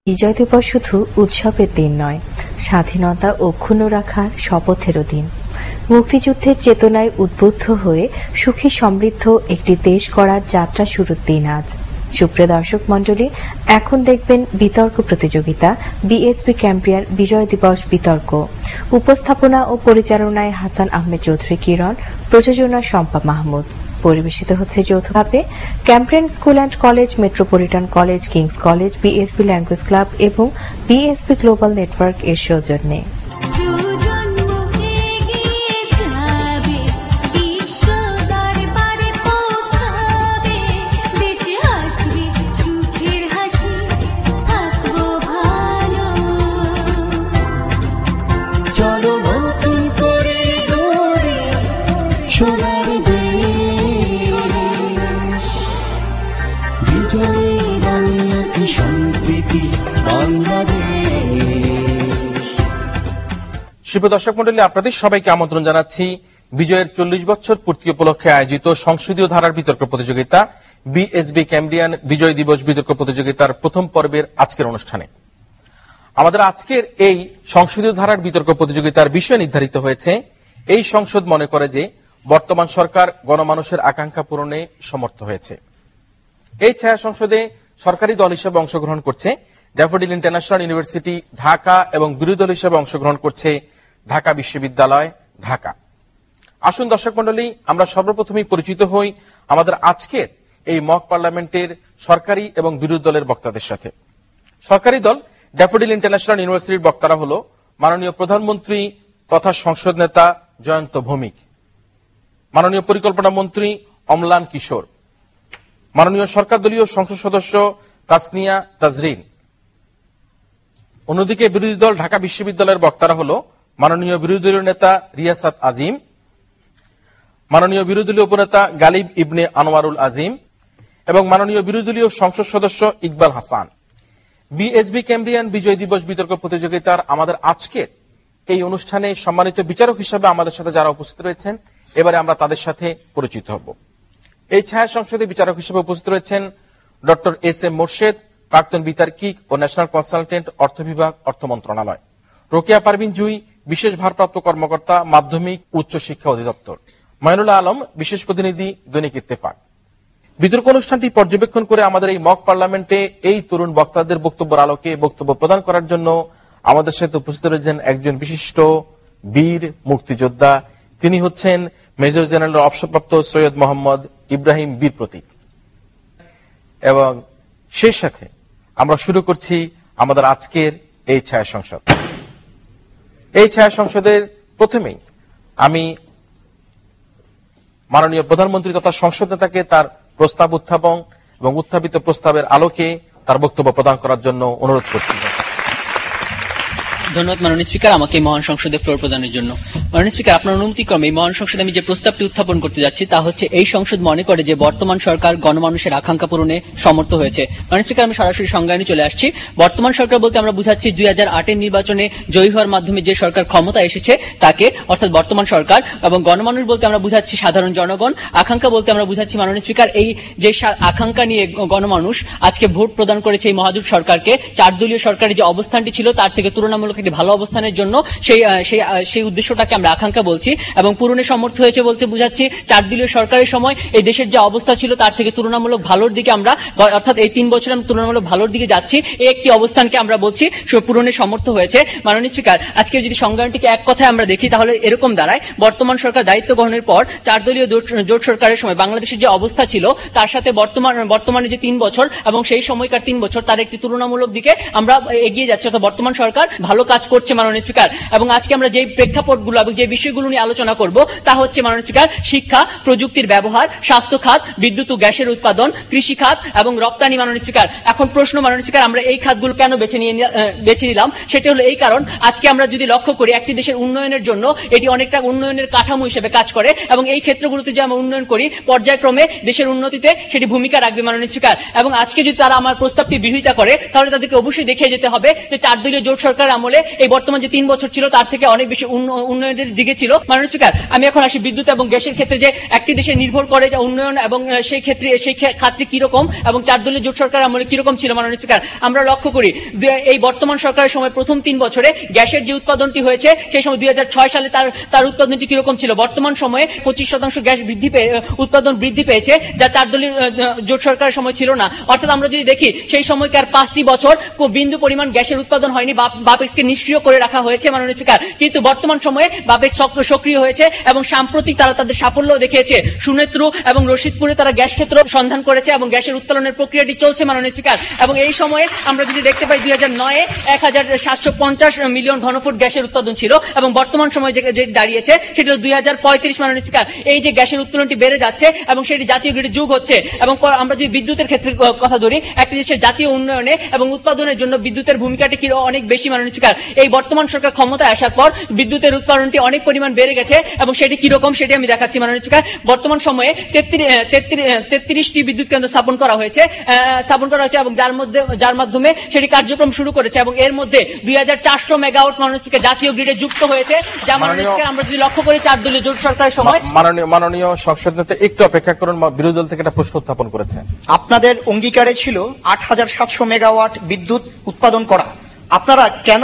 বিজয় দিবস শুধু উৎসবের দিন নয়, স্বাধীনতা অক্ষুণ্ণ রাখার শপথেরও দিন। মুক্তিযুদ্ধের চেতনায় উদ্বুদ্ধ হয়ে সুখী সমৃদ্ধ একটি দেশ গড়ার যাত্রা শুরুর দিন আজ। সুপ্রিয় দর্শক মণ্ডলী, এখন দেখবেন বিতর্ক প্রতিযোগিতা বিএসপি ক্যাম্পিয়ার বিজয় দিবস বিতর্ক। উপস্থাপনা ও পরিচালনায় হাসান আহমেদ চৌধুরী কিরণ, প্রযোজনা শম্পা মাহমুদ। পরিবেশিত হচ্ছে যৌথভাবে Cambrian School and College, Metropolitan College, Kings College, BSP Language Club এবং বিএসপি গ্লোবাল নেটওয়ার্ক এর সৌজন্যে। সুপ্রিয় দর্শক মন্ডলী, আপনাদের সবাইকে আমন্ত্রণ জানাচ্ছি বিজয়ের 40 বছর পূর্তি উপলক্ষে আয়োজিত সংসদীয় ধারার বিতর্ক প্রতিযোগিতা বিএসবি ক্যাম্পিয়ান বিজয় দিবস বিতর্ক প্রতিযোগিতার প্রথম পর্বের আজকের অনুষ্ঠানে। আমাদের আজকের এই সংসদীয় ধারার বিতর্ক প্রতিযোগিতার বিষয় নির্ধারিত হয়েছে। এই সংসদ মনে করে যে বর্তমান সরকার গণমানুষের আকাঙ্ক্ষা পূরণে সমর্থ হয়েছে। এই ছায়া সংসদে সরকারি দল হিসেবে অংশগ্রহণ করছে ড্যাফোডিল ইন্টারন্যাশনাল ইউনিভার্সিটি ঢাকা এবং বিরোধী দল হিসেবে অংশগ্রহণ করছে ঢাকা বিশ্ববিদ্যালয় ঢাকা। আসুন দর্শক মণ্ডলী, আমরা সর্বপ্রথমেই পরিচিত হই আমাদের আজকের এই মক পার্লামেন্টের সরকারি এবং বিরোধী দলের বক্তাদের সাথে। সরকারি দল ড্যাফোডিল ইন্টারন্যাশনাল ইউনিভার্সিটির বক্তারা হল মাননীয় প্রধানমন্ত্রী তথা সংসদ নেতা জয়ন্ত ভৌমিক, মাননীয় পরিকল্পনা মন্ত্রী অম্লান কিশোর, মাননীয় সরকার দলীয় সংসদ সদস্য তাসনিয়া তাজরিন। অন্যদিকে বিরোধী দল ঢাকা বিশ্ববিদ্যালয়ের বক্তারা হল মাননীয় বিরোধী দলীয় নেতা রিয়াসাত আজিম, মাননীয় বিরোধী দলীয় উপনেতা গালিব ইবনে আনোয়ারুল আজিম এবং মাননীয় বিরোধী দলীয় সংসদ সদস্য ইকবাল হাসান। বিএসবি ক্যাম্পিয়ান বিজয় দিবস বিতর্ক প্রতিযোগিতার আমাদের আজকের এই অনুষ্ঠানে সম্মানিত বিচারক হিসেবে আমাদের সাথে যারা উপস্থিত রয়েছেন, এবারে আমরা তাদের সাথে পরিচিত হব। এই ছায়া সংসদে বিচারক হিসেবে উপস্থিত রয়েছেন ডক্টর এস এম মোর্শেদ, প্রাক্তন বিতার্কিক ও ন্যাশনাল কনসালটেন্ট, অর্থ বিভাগ, অর্থ মন্ত্রণালয়। রোকেয়া পারভিন জুই, বিশেষ ভারপ্রাপ্ত কর্মকর্তা, মাধ্যমিক উচ্চ শিক্ষা অধিদপ্তর। মঈনুল্লাহ আলম, বিশেষ প্রতিনিধি, দৈনিক ইত্তেফাক। বিতর্ক অনুষ্ঠানটি পর্যবেক্ষণ করে আমাদের এই মক পার্লামেন্টে এই তরুণ বক্তাদের বক্তব্যের আলোকে বক্তব্য প্রদান করার জন্য আমাদের সাথে উপস্থিত রয়েছেন একজন বিশিষ্ট বীর মুক্তিযোদ্ধা। তিনি হচ্ছেন মেজর জেনারেল অবসরপ্রাপ্ত সৈয়দ মোহাম্মদ ইব্রাহিম বীর প্রতীক। এবং সেই সাথে আমরা শুরু করছি আমাদের আজকের এই ছায়া সংসদ। এই ছায়া সংসদের প্রথমেই আমি মাননীয় প্রধানমন্ত্রী তথা সংসদ নেতাকে তার প্রস্তাব উত্থাপন এবং উত্থাপিত প্রস্তাবের আলোকে তার বক্তব্য প্রদান করার জন্য অনুরোধ করছি। ধন্যবাদ মাননীয় স্পিকার, আমাকে মহান সংসদে ফ্লোর প্রদানের জন্য। মাননীয় স্পিকার, আপনার অনুমতিক্রমে এই মহান সংসদে আমি যে প্রস্তাবটি উত্থাপন করতে যাচ্ছি তা হচ্ছে, এই সংসদ মনে করে যে বর্তমান সরকার গণমানুষের আকাঙ্ক্ষা পূরণে সমর্থ হয়েছে। মাননীয় স্পিকার, আমি সরাসরি সংজ্ঞানে চলে আসছি। বর্তমান সরকার বলতে আমরা বুঝাচ্ছি 2008-এর নির্বাচনে জয়ী হওয়ার মাধ্যমে যে সরকার ক্ষমতা এসেছে তাকে, অর্থাৎ বর্তমান সরকার। এবং গণমানুষ বলতে আমরা বুঝাচ্ছি সাধারণ জনগণ। আকাঙ্ক্ষা বলতে আমরা বুঝাচ্ছি মাননীয় স্পিকার, এই যে আকাঙ্ক্ষা নিয়ে গণমানুষ আজকে ভোট প্রদান করেছে এই মহাজোট সরকারকে। 4 দলীয় সরকারের যে অবস্থানটি ছিল তার থেকে তুলনামূলক একটি ভালো অবস্থানের জন্য সেই উদ্দেশ্যটাকে আমরা আকাঙ্ক্ষা বলছি। এবং পূরণে সমর্থ হয়েছে বলতে বুঝাচ্ছি 4 দলীয় সরকারের সময় এই দেশের যে অবস্থা ছিল তার থেকে তুলনামূলক ভালোর দিকে আমরা, অর্থাৎ এই 3 বছরে আমরা তুলনামূলক ভালোর দিকে যাচ্ছি, এই একটি অবস্থানকে আমরা বলছি পূরণে সমর্থ হয়েছে। মাননীয় স্পিকার, আজকে যদি সংজ্ঞানটিকে এক কথায় আমরা দেখি তাহলে এরকম দাঁড়ায়, বর্তমান সরকার দায়িত্ব গ্রহণের পর 4 দলীয় জোট সরকারের সময় বাংলাদেশের যে অবস্থা ছিল তার সাথে বর্তমানে যে 3 বছর এবং সেই সময়কার 3 বছর তার একটি তুলনামূলক দিকে আমরা এগিয়ে যাচ্ছি, অর্থাৎ বর্তমান সরকার ভালো কাজ করছে মাননীয় স্পিকার। এবং আজকে আমরা যে প্রেক্ষাপটগুলো এবং যে বিষয়গুলো নিয়ে আলোচনা করব তা হচ্ছে মাননীয় স্পিকার, শিক্ষা, প্রযুক্তির ব্যবহার, স্বাস্থ্য খাত, বিদ্যুৎ ও গ্যাসের উৎপাদন, কৃষি খাত এবং রপ্তানি। মাননীয় স্পিকার, এখন প্রশ্ন মাননীয় স্পিকার, আমরা এই খাতগুলো কেন বেছে নিলাম সেটা হলো এই কারণ, আজকে আমরা যদি লক্ষ্য করি একটি দেশের উন্নয়নের জন্য এটি অনেকটা উন্নয়নের কাঠামো হিসেবে কাজ করে এবং এই ক্ষেত্রগুলোতে যে আমরা উন্নয়ন করি পর্যায়ক্রমে দেশের উন্নতিতে সেটি ভূমিকা রাখবে মাননীয় স্পিকার। এবং আজকে যদি তারা আমার প্রস্তাবটি বিরোধিতা করে তাহলে তাদেরকে অবশ্যই দেখিয়ে যেতে হবে যে 4 দলীয় জোট সরকার আমলে এই বর্তমান যে 3 বছর ছিল তার থেকে অনেক বেশি উন্নয়নের দিকে ছিল। মাননীয় স্পিকার, আমি এখন আসি বিদ্যুৎ এবং গ্যাসের ক্ষেত্রে, যে একটি দেশে নির্ভর করে যে উন্নয়ন এবং সেই খাতে কিরকম এবং 4 দলীয় জোট সরকার আমলে কিরকম ছিল। মাননীয় স্পিকার, আমরা লক্ষ্য করি এই বর্তমান সরকারের সময় প্রথম 3 বছরে গ্যাসের যে উৎপাদনটি হয়েছে সেই সময় 2006 সালে তার উৎপাদনটি কিরকম ছিল। বর্তমান সময়ে 25% গ্যাস উৎপাদন বৃদ্ধি পেয়েছে, যা 4 দলীয় জোট সরকারের সময় ছিল না। অর্থাৎ আমরা যদি দেখি সেই সময়কার 5টি বছর বিন্দু পরিমাণ গ্যাসের উৎপাদন হয়নি, বাপেক্সকে নিষ্ক্রিয় করে রাখা হয়েছে। মাননীয় স্পিকার, কিন্তু বর্তমান সময়ে বাপেক্স সক্রিয় হয়েছে এবং সাম্প্রতিক তারা তাদের সাফল্য দেখিয়েছে। সুনেত্রু এবং রশিদপুরে তারা গ্যাস ক্ষেত্র সন্ধান করেছে এবং গ্যাসের উত্তোলনের প্রক্রিয়াটি চলছে। মাননীয় স্পিকার, এবং এই সময়ে আমরা যদি দেখতে পাই 2009-এ 1750 মিলিয়ন ঘনফুট গ্যাসের উৎপাদন ছিল এবং বর্তমান সময়ে যে দাঁড়িয়েছে সেটা 2035। মাননীয় স্পিকার, এই যে গ্যাসের উত্তোলনটি বেড়ে যাচ্ছে এবং সেটি জাতীয় গ্রিডে যোগ হচ্ছে। এবং আমরা যদি বিদ্যুতের ক্ষেত্রে কথা ধরি, একটি দেশের জাতীয় উন্নয়নে এবং উৎপাদনের জন্য বিদ্যুতের ভূমিকাটি কি অনেক বেশি। মাননীয় স্পিকার, এই বর্তমান সরকার ক্ষমতায় আসার পর বিদ্যুতের উৎপাদনটি অনেক পরিমাণ বেড়ে গেছে এবং সেটি কিরকম সেটি আমি দেখাচ্ছি। মাননীয় স্পিকার, বর্তমান সময়ে 33টি বিদ্যুৎ কেন্দ্র স্থাপন করা হয়েছে এবং যার মাধ্যমে সেটি কার্যক্রম শুরু করেছে এবং এর মধ্যে 2400 মেগাওয়াট মাননীয় স্পিকার জাতীয় গ্রিডে যুক্ত হয়েছে, যা মাননীয় স্পিকার আমরা যদি লক্ষ্য করি 4 দলীয় জোট সরকারের সময়। মাননীয় সংসদ নেতা একটু অপেক্ষা করুন, বিরোধী দল থেকে একটা প্রশ্ন উত্থাপন করেছে। আপনাদের অঙ্গীকারে ছিল 8700 মেগাওয়াট বিদ্যুৎ উৎপাদন করা। আপনারা কেন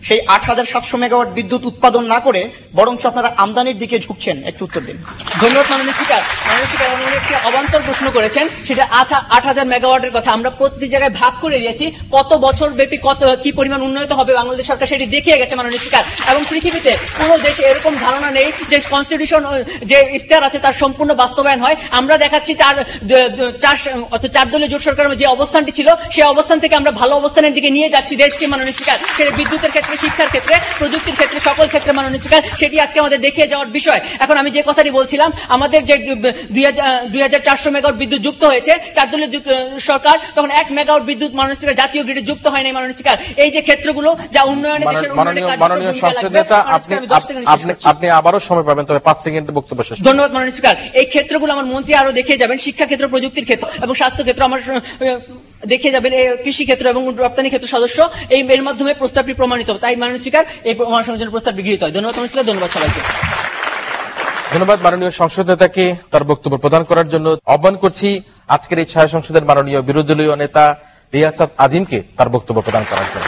সেই 8700 মেগাওয়াট বিদ্যুৎ উৎপাদন না করে বরঞ্চ আপনারা আমদানির দিকে ঝুঁকছেন? একটু উত্তর দিন। ধন্যবাদ মাননীয় স্পিকার। মাননীয় স্পিকার, উনি একটি অবান্তর প্রশ্ন করেছেন, সেটা 8000 মেগাওয়াটের কথা। আমরা প্রতি জায়গায় ভাগ করে দিয়েছি, কত বছর ব্যাপী কি পরিমাণ উন্নত হবে বাংলাদেশ সরকার সেটি দেখিয়ে গেছে। মাননীয় স্পিকার, এবং পৃথিবীতে কোনো দেশে এরকম ধারণা নেই যে কনস্টিটিউশন যে ইশতেহার আছে তার সম্পূর্ণ বাস্তবায়ন হয়। আমরা দেখাচ্ছি 4 দলীয় জোট সরকারের যে অবস্থানটি ছিল সেই অবস্থান থেকে আমরা ভালো অবস্থানের দিকে নিয়ে যাচ্ছি দেশকে। মাননীয় স্পিকার, সেটা বিদ্যুতের ক্ষেত্রে, শিক্ষার ক্ষেত্রে, প্রযুক্তির ক্ষেত্রে, সকল ক্ষেত্রে। মাননীয় স্পিকার, সেটি আজকে আমাদের দেখিয়ে যাওয়ার বিষয়। এখন আমি যে কথাটি বলছিলাম, আমাদের যে 2400 মেগাওয়াট বিদ্যুৎ যুক্ত হয়েছে 4 দলীয় সরকার, তখন 1 মেগাওয়াট বিদ্যুৎ মাননীয় স্পিকার জাতীয় গ্রিডে যুক্ত হয় নাই। মাননীয় স্পিকার, এই যে ক্ষেত্রগুলো যা উন্নয়নে মাননীয় সংসদ নেতা, আপনি আবারও সময় পাবেন, তবে 5 সেকেন্ডের বক্তব্য শেষ। ধন্যবাদ মাননীয় স্পিকার। এই ক্ষেত্রগুলো আমার মন্ত্রী আরো দেখিয়ে যাবেন, শিক্ষা ক্ষেত্র, প্রযুক্তির ক্ষেত্র এবং স্বাস্থ্য ক্ষেত্র আমার দেখিয়ে যাবেন, কৃষি ক্ষেত্র এবং রপ্তানি ক্ষেত্র সদস্য এর মাধ্যমে প্রস্তাবটি প্রমাণিত। তাই মাননীয় স্পিকার, এই মহাসংসদের প্রস্তাব গৃহীত হয়। ধন্যবাদ মাননীয় স্পিকার, ধন্যবাদ সবাইকে। ধন্যবাদ মাননীয় সংসদ নেতাকে তার বক্তব্য প্রদান করার জন্য। আহ্বান করছি আজকের এই ছায়া সংসদের মাননীয় বিরোধী দলীয় নেতা রিয়াসাত আজিমকে তার বক্তব্য প্রদান করার জন্য।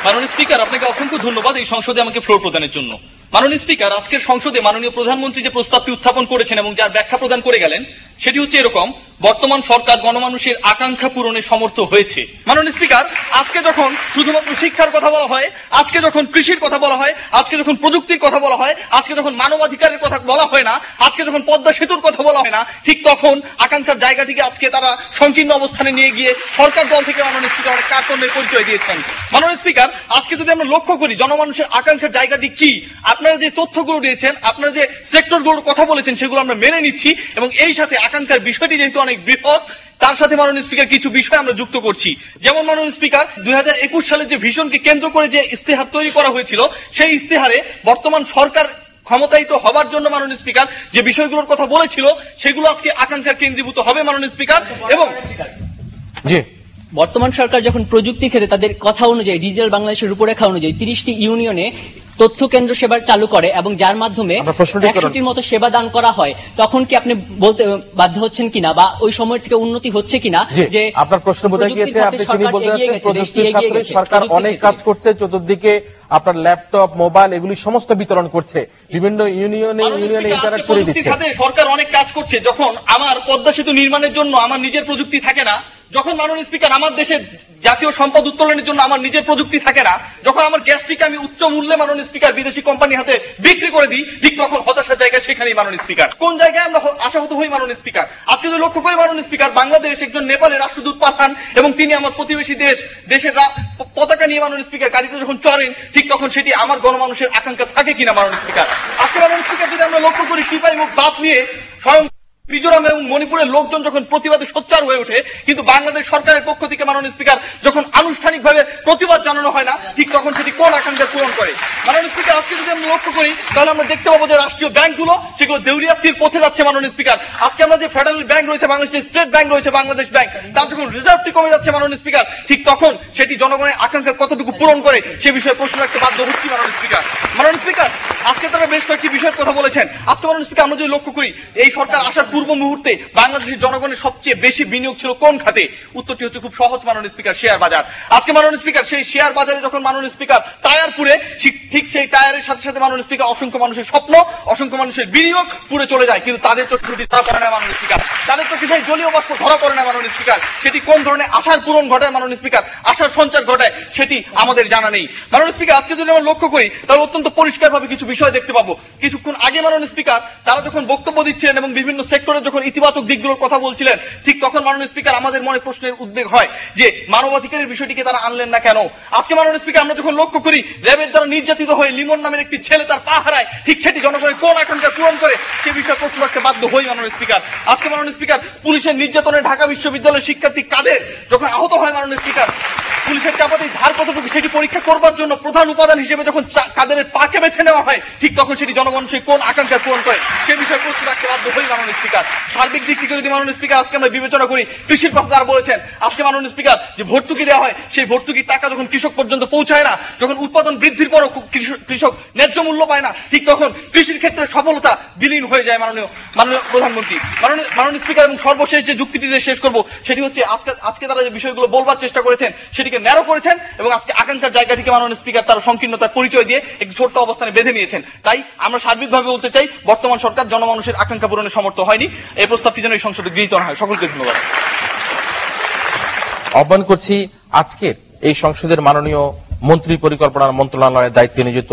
মাননীয় স্পিকার, আপনাকে অসংখ্য ধন্যবাদ এই সংসদে আমাকে ফ্লোর প্রদানের জন্য। মাননীয় স্পিকার, আজকের সংসদে মাননীয় প্রধানমন্ত্রী যে প্রস্তাবটি উত্থাপন করেছেন এবং যার ব্যাখ্যা প্রদান করে গেলেন সেটি হচ্ছে এরকম: বর্তমান সরকার গণমানুষের আকাঙ্ক্ষা পূরণে সমর্থ হয়েছে। মাননীয় স্পিকার, আজকে যখন শুধুমাত্র শিক্ষার কথা বলা হয়, আজকে যখন কৃষির কথা বলা হয়, আজকে যখন প্রযুক্তির কথা বলা হয়, আজকে যখন মানবাধিকারের কথা বলা হয় না, আজকে যখন পদ্মা সেতুর কথা বলা হয় না, ঠিক তখন আকাঙ্ক্ষার জায়গাটিকে আজকে তারা সংকীর্ণ অবস্থানে নিয়ে গিয়ে সরকার দল থেকে মাননীয় স্পিকার অনেক কার্পণ্যের পরিচয় দিয়েছেন। মাননীয় স্পিকার, আজকে যদি আমরা লক্ষ্য করি জনমানুষের আকাঙ্ক্ষার জায়গাটি কি, আপনারা যে তথ্যগুলো দিয়েছেন, আপনারা যে সেক্টরগুলোর কথা বলেছেন সেগুলো আমরা মেনে নিচ্ছি এবং এই সাথে আকাঙ্ক্ষার বিষয়টি যেহেতু অনেক বৃহৎ, তার সাথে মাননীয় স্পিকার কিছু বিষয় আমরা যুক্ত করছি। যেমন মাননীয় স্পিকার, 2021 সালে যে ভিশনকে কেন্দ্র করে যে ইশতেহার তৈরি করা হয়েছিল, সেই ইশতেহারে বর্তমান সরকার ক্ষমতায়িত হবার জন্য মাননীয় স্পিকার যে বিষয়গুলোর কথা বলেছিল সেগুলো আজকে আকাঙ্ক্ষার কেন্দ্রীভূত হবে মাননীয় স্পিকার। এবং জি, বর্তমান সরকার যখন প্রযুক্তি ক্ষেত্রে তাদের কথা অনুযায়ী ডিজিটাল বাংলাদেশের রূপরেখা অনুযায়ী 30টি ইউনিয়নে তথ্য কেন্দ্র সেবা চালু করে এবং যার মাধ্যমে 100টির মতো সেবা দান করা হয়, তখন কি আপনি বলতে বাধ্য হচ্ছেন কিনা বা ওই সময় থেকে উন্নতি হচ্ছে কিনা? যে আপনার প্রশ্ন বোঝা গিয়েছে, তিনি বলতে চাচ্ছেন প্রযুক্তির ক্ষেত্রে সরকার অনেক কাজ করছে, চতুর্দিকে আপনার ল্যাপটপ, মোবাইল এগুলি সমস্ত বিতরণ করছে, বিভিন্ন ইউনিয়নে ইন্টারনেট করে দিচ্ছে। সরকার অনেক কাজ করছে। যখন আমার পদ্মা সেতু নির্মাণের জন্য আমার নিজের প্রযুক্তি থাকে না, যখন মাননীয় স্পিকার আমার দেশের জাতীয় সম্পদ উত্তোলনের জন্য আমার নিজের প্রযুক্তি থাকে না, যখন আমার গ্যাসটিকে আমি উচ্চ মূল্যে মাননীয় স্পিকার বিদেশি কোম্পানির হাতে বিক্রি করে দিই, ঠিক তখন হতাশার জায়গা সেখানেই মাননীয় স্পিকার। কোন জায়গায় আমরা আশাহত হই মাননীয় স্পিকার? আজকে যদি লক্ষ্য করি মাননীয় স্পিকার, বাংলাদেশ একজন নেপালের রাষ্ট্রদূত পাঠান এবং তিনি আমার প্রতিবেশী দেশের পতাকা নিয়ে মাননীয় স্পিকার গাড়িতে যখন চড়েন, ঠিক তখন সেটি আমার গণমানুষের আকাঙ্ক্ষা থাকে কিনা মাননীয় স্পিকার? আজকে মাননীয় স্পিকার যদি আমরা লক্ষ্য করি টিপাই মুখ বাপ নিয়ে স্বয়ং মিজোরাম এবং মণিপুরের লোকজন যখন প্রতিবাদে সোচ্চার হয়ে ওঠে, কিন্তু বাংলাদেশ সরকারের পক্ষ থেকে মাননীয় স্পিকার যখন আনুষ্ঠানিকভাবে প্রতিবাদ জানানো হয় না, ঠিক তখন সেটি কোন আকাঙ্ক্ষা পূরণ করে? মাননীয় স্পিকার, আজকে যদি আমরা লক্ষ্য করি তাহলে আমরা দেখতে পাবো যে রাষ্ট্রীয় ব্যাংকগুলো সেগুলো দেউলিয়াপ্তির পথে যাচ্ছে। মাননীয় স্পিকার, আজকে আমরা যে ফেডারেল ব্যাংক রয়েছে, বাংলাদেশের স্টেট ব্যাংক রয়েছে, বাংলাদেশ ব্যাংক, তার যখন রিজার্ভটি কমে যাচ্ছে মাননীয় স্পিকার, ঠিক তখন সেটি জনগণের আকাঙ্ক্ষা কতটুকু পূরণ করে সে বিষয়ে প্রশ্ন রাখতে বাধ্য হচ্ছি। মাননীয় স্পিকার, আজকে তারা বেশ কয়েকটি বিষয়ের কথা বলেছেন। আজকে মাননীয় স্পিকার, আমরা যদি লক্ষ্য করি এই সরকার আসার পূর্ব মুহূর্তে বাংলাদেশের জনগণের সবচেয়ে বেশি বিনিয়োগ ছিল কোন খাতে? উত্তরটি হচ্ছে খুব সহজ মাননীয় স্পিকার, শেয়ার বাজার। আজকে মাননীয় স্পিকার, সেই শেয়ার বাজারে যখন মাননীয় স্পিকার টায়ার পুড়ে, ঠিক সেই টায়ারের সাথে সাথে মাননীয় স্পিকার অসংখ্য মানুষের স্বপ্ন, অসংখ্য মানুষের বিনিয়োগ পুড়ে চলে যায়, কিন্তু তাদের চোখে সেটি ধরা পড়ে না মাননীয় স্পিকার। তাদের চোখে সেই জলীয় বাষ্প ধরা পড়ে না মাননীয় স্পিকার। সেটি কোন ধরনের আশার পূরণ ঘটায় মাননীয় স্পিকার, আশার সঞ্চার ঘটায়, সেটি আমাদের জানা নেই। মাননীয় স্পিকার, আজকে যদি আমরা লক্ষ্য করি তাহলে অত্যন্ত পরিষ্কারভাবে কিছু বিষয় দেখতে পাবো। কিছুক্ষণ আগে মাননীয় স্পিকার তারা যখন বক্তব্য দিচ্ছিলেন এবং বিভিন্ন সেক্টরে যখন ইতিবাচক দিকগুলোর কথা বলছিলেন, ঠিক তখন মাননীয় স্পিকার আমাদের মনে প্রশ্নের উদ্বেগ হয় যে মানবাধিকারের বিষয়টিকে তারা আনলেন না কেন? আজকে মাননীয় স্পিকার, আমরা যখন লক্ষ্য করি র্যাবের দ্বারা নির্যাতিত হয়ে লিমন নামের একটি ছেলে তার পা হারায়, ঠিক সেটি জনগণের কোন আকাঙ্ক্ষা পূরণ করে সে বিষয়ে প্রশ্ন রাখতে বাধ্য হই মাননীয় স্পিকার। আজকে মাননীয় স্পিকার, পুলিশের নির্যাতনে ঢাকা বিশ্ববিদ্যালয়ের শিক্ষার্থী কাদের যখন আহত হয় মাননীয় স্পিকার, পুলিশের চাপাতেই ধার কতটুকু সেটি পরীক্ষা করবার জন্য প্রধান উপাদান হিসেবে যখন কাদের পাকে বেছে নেওয়া হয়, ঠিক তখন সেটি জনগণ সেই কোন আকাঙ্ক্ষা পূরণ করে সে বিষয়ে প্রশ্ন রাখতে বাধ্য হই মাননীয় স্পিকার। সার্বিক দিক থেকে যদি মাননীয় স্পিকার আজকে আমরা বিবেচনা করি, কৃষির কথা তারা বলেছেন। আজকে মাননীয় স্পিকার, যে ভর্তুকি দেওয়া হয় সেই ভর্তুকির টাকা যখন কৃষক পর্যন্ত পৌঁছায় না, যখন উৎপাদন বৃদ্ধির পরও কৃষক ন্যায্য মূল্য পায় না, ঠিক তখন কৃষির ক্ষেত্রে সফলতা বিলীন হয়ে যায় মাননীয় প্রধানমন্ত্রী। মাননীয় স্পিকার, এবং সর্বশেষ যে যুক্তিটি শেষ করব সেটি হচ্ছে আজকে তারা যে বিষয়গুলো বলবার চেষ্টা করেছেন সেটিকে ন্যারো করেছেন এবং আজকে আকাঙ্ক্ষার জায়গাটিকে মাননীয় স্পিকার তারা সংকীর্ণতার পরিচয় দিয়ে একটি ছোট্ট অবস্থানে বেঁধে নিয়েছেন। তাই আমরা সার্বিকভাবে বলতে চাই, বর্তমান সরকার জনমানুষের আকাঙ্ক্ষা পূরণে সমর্থ হয়নি। এই প্রস্তাবটি যেন এই সংসদে গৃহীত না হয়। সকলকে ধন্যবাদ। আহ্বান করছি আজকের এই সংসদের মাননীয় মন্ত্রী পরিকল্পনা মন্ত্রণালয়ের দায়িত্বে নিয়োজিত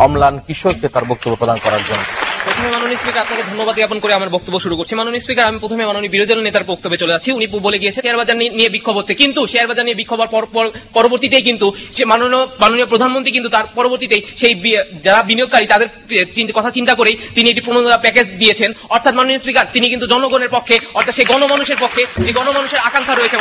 অম্লান কিশোরকে তার বক্তব্য প্রদান করার জন্য। প্রথমে মাননীয় স্পিকার, আপনাকে ধন্যবাদ জ্ঞাপন করে আমার বক্তব্য শুরু করছি। মাননীয় স্পিকার, আমি প্রথমে মাননীয় বিরোধী দল নেতার বক্তব্যে চলে যাচ্ছি। উনি বলে গিয়েছে শেয়ার বাজার নিয়ে বিক্ষোভ হচ্ছে, কিন্তু শেয়ার বাজার নিয়ে বিক্ষোভ পরবর্তীতেই কিন্তু মাননীয় প্রধানমন্ত্রী কিন্তু তার পরবর্তীতেই সেই যারা বিনিয়োগকারী তাদের কথা চিন্তা করেই তিনি একটি 15 প্যাকেজ দিয়েছেন। অর্থাৎ মাননীয় স্পিকার, তিনি কিন্তু জনগণের পক্ষে, অর্থাৎ সেই গণমানুষের পক্ষে, যে গণমানুষের আকাঙ্ক্ষা রয়েছে।